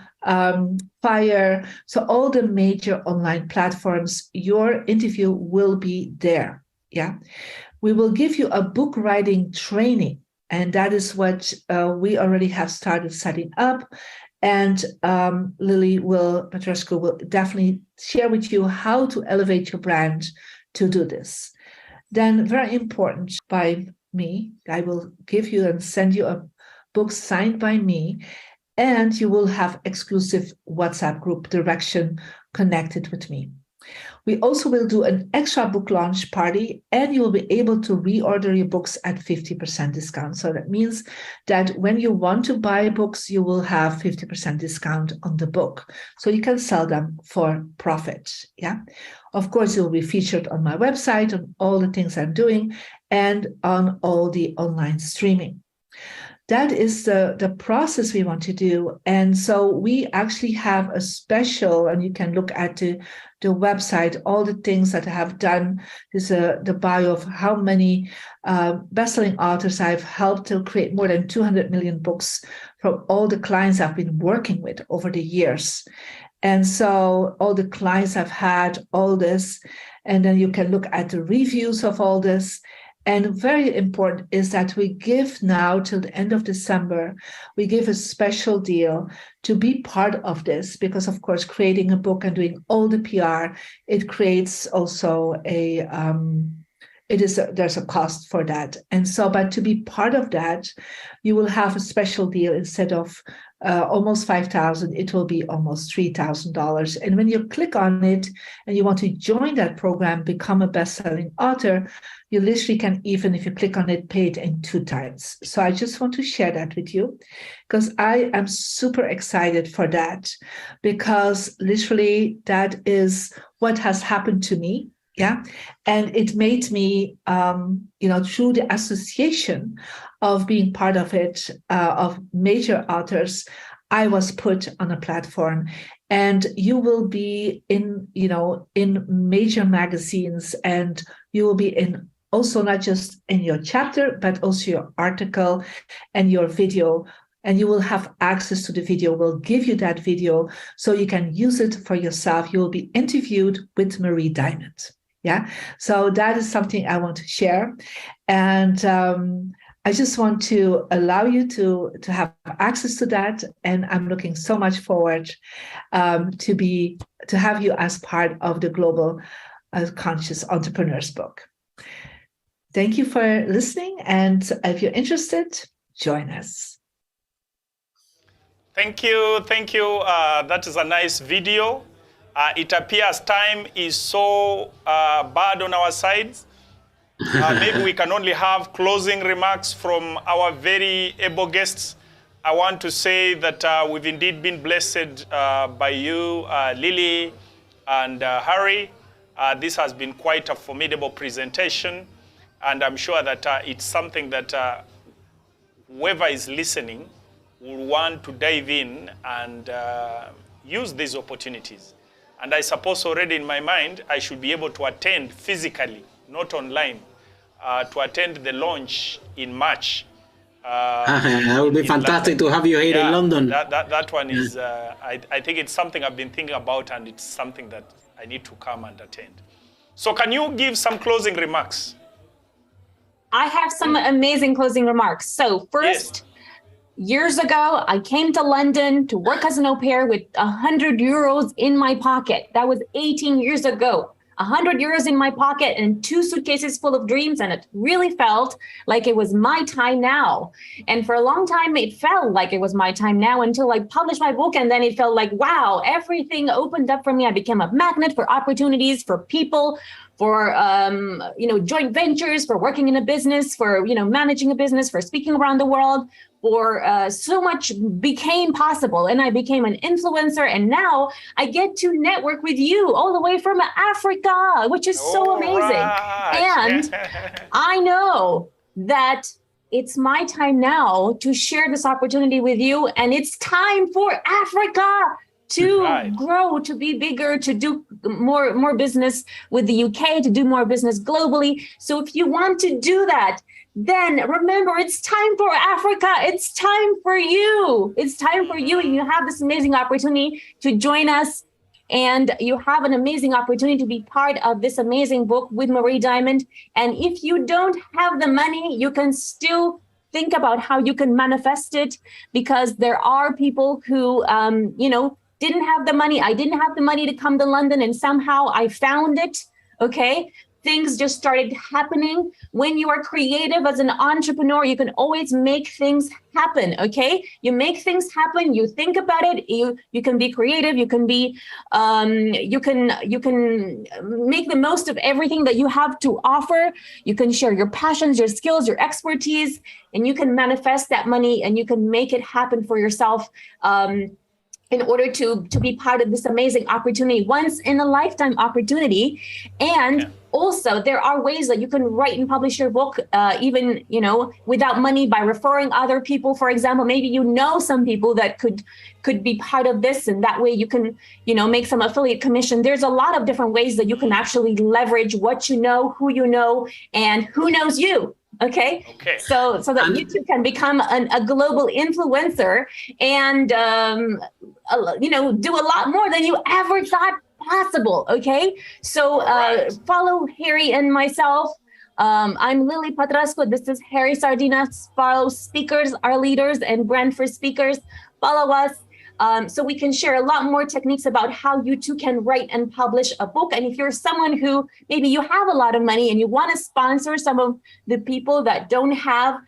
Fire. So all the major online platforms, your interview will be there. Yeah, we will give you a book writing training, and that is what we already have started setting up. And Lily Petrescu will definitely share with you how to elevate your brand to do this. Then, very important, by me, I will give you and send you a book signed by me, and you will have exclusive WhatsApp group direction connected with me. We also will do an extra book launch party, and you will be able to reorder your books at 50% discount. So that means that when you want to buy books, you will have 50% discount on the book. So you can sell them for profit. Yeah. Of course, it will be featured on my website, on all the things I'm doing, and on all the online streaming. That is the process we want to do. And so we actually have a special, and you can look at the website, all the things that I have done. There's the bio of how many best-selling authors I've helped to create more than 200 million books from all the clients I've been working with over the years. And so all the clients I've had, all this, and then you can look at the reviews of all this. And very important is that we give now till the end of December, we give a special deal to be part of this, because of course, creating a book and doing all the PR, it creates also there's a cost for that. And so, but to be part of that, you will have a special deal. Instead of almost $5,000, it will be almost $3,000. And when you click on it and you want to join that program, become a best-selling author, you literally can, even if you click on it, pay it in 2 times. So I just want to share that with you because I am super excited for that, because literally that is what has happened to me. Yeah. And it made me, through the association of being part of it, of major authors, I was put on a platform, and you will be in major magazines, and you will be in also not just in your chapter, but also your article and your video. And you will have access to the video. We'll give you that video so you can use it for yourself. You will be interviewed with Marie Diamond. Yeah, so that is something I want to share. And I just want to allow you to have access to that. And I'm looking so much forward to have you as part of the Global Conscious Entrepreneurs book. Thank you for listening. And if you're interested, join us. Thank you. Thank you. That is a nice video. It appears time is so bad on our sides. Maybe we can only have closing remarks from our very able guests. I want to say that we've indeed been blessed by you, Lily and Harry. This has been quite a formidable presentation, and I'm sure that it's something that whoever is listening will want to dive in and use these opportunities. And I suppose already in my mind, I should be able to attend physically, not online, to attend the launch in March. That would be fantastic to have you here in London. That one is, I think it's something I've been thinking about, and it's something that I need to come and attend. So can you give some closing remarks? I have some amazing closing remarks. So first, years ago, I came to London to work as an au pair with 100 euros in my pocket. That was 18 years ago. 100 euros in my pocket and 2 suitcases full of dreams. And it really felt like it was my time now. And for a long time, it felt like it was my time now until I published my book. And then it felt like, wow, everything opened up for me. I became a magnet for opportunities, for people, for joint ventures, for working in a business, for managing a business, for speaking around the world, for so much became possible. And I became an influencer, and now I get to network with you all the way from Africa, which is so amazing. Right. And I know that it's my time now to share this opportunity with you, and it's time for Africa to grow, to be bigger, to do more business with the UK, to do more business globally. So if you want to do that, then remember, it's time for Africa. It's time for you. It's time for you. And you have this amazing opportunity to join us. And you have an amazing opportunity to be part of this amazing book with Marie Diamond. And if you don't have the money, you can still think about how you can manifest it, because there are people who, didn't have the money. I didn't have the money to come to London, and somehow I found it. Okay. Things just started happening. When you are creative as an entrepreneur, you can always make things happen. Okay. You make things happen. You think about it. You can be creative. You can be, you can make the most of everything that you have to offer. You can share your passions, your skills, your expertise, and you can manifest that money, and you can make it happen for yourself. In order to be part of this amazing opportunity, once in a lifetime opportunity. And also there are ways that you can write and publish your book, even, without money, by referring other people. For example, maybe some people that could be part of this, and that way you can, make some affiliate commission. There's a lot of different ways that you can actually leverage what you know, who you know, and who knows you. Okay. So that you too can become a global influencer and, do a lot more than you ever thought possible. Okay. So follow Harry and myself. I'm Lily Patrasco. This is Harry Sardinas. Follow Speakers Are Leaders and Brand for Speakers. Follow us. so we can share a lot more techniques about how you too can write and publish a book. And if you're someone who maybe you have a lot of money and you want to sponsor some of the people that don't have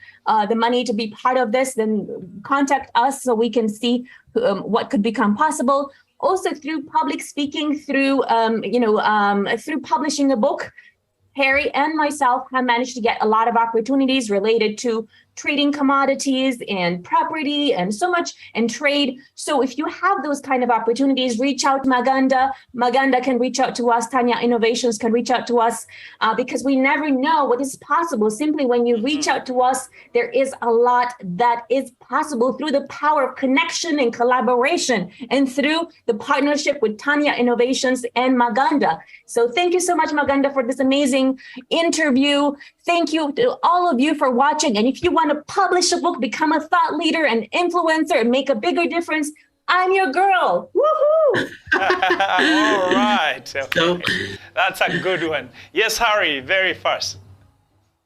the money to be part of this, then contact us so we can see what could become possible. Also through public speaking, through through publishing a book, Harry and myself have managed to get a lot of opportunities related to trading commodities and property and so much and trade. So if you have those kind of opportunities, reach out to Maganda. Maganda can reach out to us. Tanya Innovations can reach out to us because we never know what is possible. Simply when you reach out to us, there is a lot that is possible through the power of connection and collaboration and through the partnership with Tanya Innovations and Maganda. So thank you so much, Maganda, for this amazing interview. Thank you to all of you for watching. And if you want to publish a book, become a thought leader, an influencer, and make a bigger difference, I'm your girl. Woohoo! All right. Okay. That's a good one. Yes, Harry, very fast.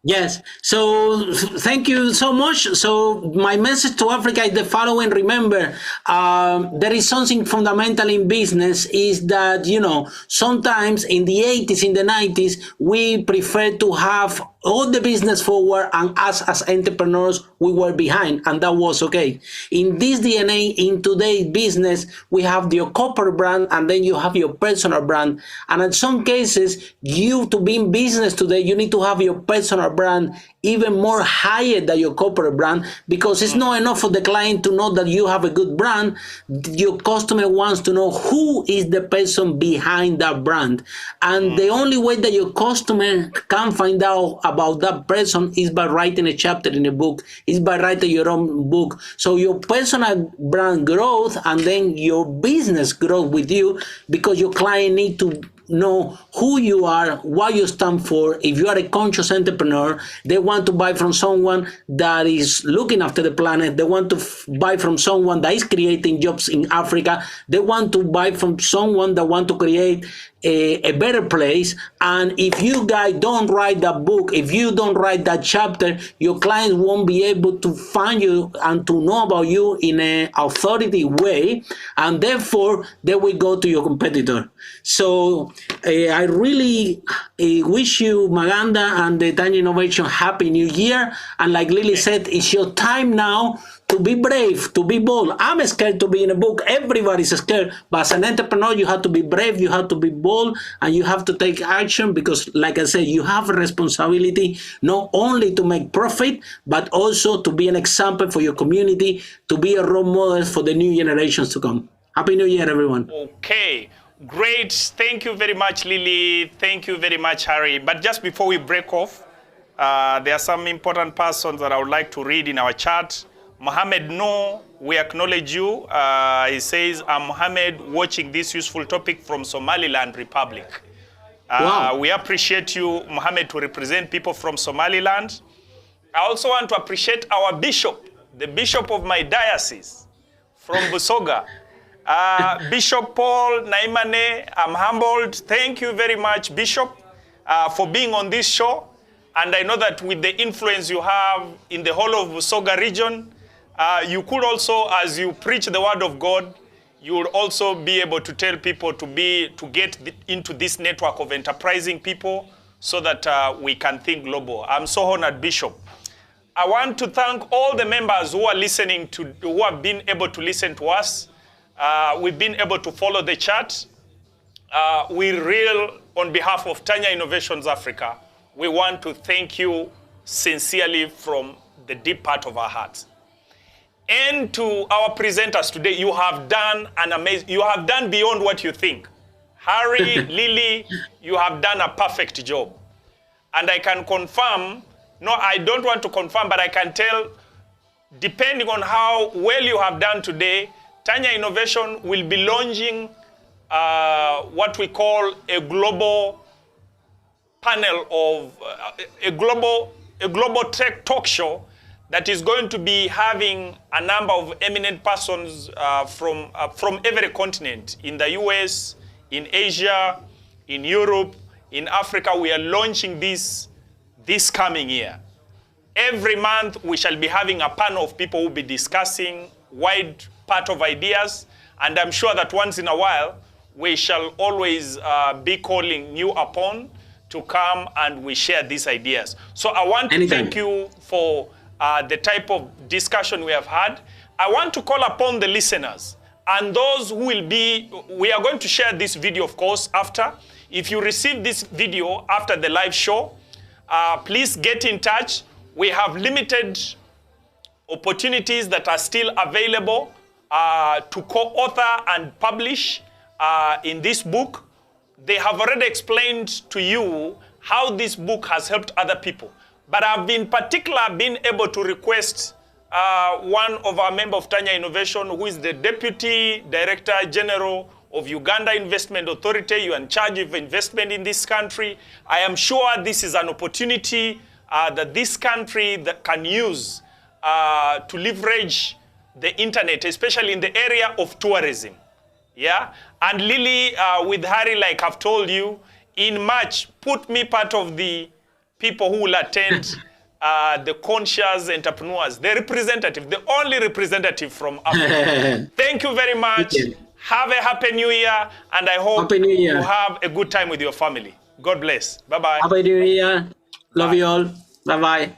Yes. So thank you so much. So my message to Africa is the following. Remember, there is something fundamental in business is that, sometimes in the 80s, in the 90s, we prefer to have all the business forward and us as entrepreneurs, we were behind, and that was okay. In this DNA, in today's business, we have your corporate brand and then you have your personal brand. And in some cases, to be in business today, you need to have your personal brand even more higher than your corporate brand, because it's not enough for the client to know that you have a good brand. Your customer wants to know who is the person behind that brand. And the only way that your customer can find out about that person is by writing a chapter in a book, is by writing your own book. So your personal brand growth and then your business growth with you, because your client need to know who you are, what you stand for. If you are a conscious entrepreneur, they want to buy from someone that is looking after the planet. They want to buy from someone that is creating jobs in Africa. They want to buy from someone that want to create a better place. And if you guys don't write that book, if you don't write that chapter, your clients won't be able to find you and to know about you in an authority way, and therefore they will go to your competitor. So I really wish you, Maganda and the Tanya Innovation, Happy New Year. And like Lily said, it's your time now to be brave, to be bold. I'm scared to be in a book. Everybody's scared. But as an entrepreneur, you have to be brave, you have to be bold, and you have to take action because, like I said, you have a responsibility not only to make profit, but also to be an example for your community, to be a role model for the new generations to come. Happy New Year, everyone. Okay. Great. Thank you very much, Lily. Thank you very much, Harry. But just before we break off, there are some important persons that I would like to read in our chat. Mohammed No, we acknowledge you. He says, I'm Mohammed, watching this useful topic from Somaliland Republic. Wow. We appreciate you, Mohammed, to represent people from Somaliland. I also want to appreciate our bishop, the bishop of my diocese from Busoga. Bishop Paul Naimane, I'm humbled. Thank you very much, Bishop, for being on this show. And I know that with the influence you have in the whole of Busoga region, you could also, as you preach the word of God, you would also be able to tell people to get into this network of enterprising people so that we can think global. I'm so honored, Bishop. I want to thank all the members who are listening who have been able to listen to us. We've been able to follow the chat. On behalf of Tanya Innovations Africa, we want to thank you sincerely from the deep part of our hearts. And to our presenters today, you have done beyond what you think. Harry, Lily, you have done a perfect job. And I can confirm, no, I don't want to confirm, but I can tell, depending on how well you have done today, Tanya Innovation will be launching what we call a global panel of a global tech talk show that is going to be having a number of eminent persons from every continent, in the US, in Asia, in Europe, in Africa. We are launching this coming year. Every month we shall be having a panel of people who will be discussing wide part of ideas. And I'm sure that once in a while, we shall always be calling you upon to come and we share these ideas. So I want to thank you for the type of discussion we have had. I want to call upon the listeners and those who will be, we are going to share this video, of course, after. If you receive this video after the live show, please get in touch. We have limited opportunities that are still available to co-author and publish in this book. They have already explained to you how this book has helped other people. But I've been been able to request one of our members of Tanya Innovation, who is the Deputy Director General of Uganda Investment Authority. You are in charge of investment in this country. I am sure this is an opportunity that this country that can use to leverage the internet, especially in the area of tourism. Yeah, and Lily, with Harry, like I've told you, in March, put me part of the people who will attend the conscious entrepreneurs, the representative, the only representative from Africa. Thank you very much. Have a happy new year, and I hope you have a good time with your family. God bless. Bye-bye. Happy New Year. Love you all. Bye-bye.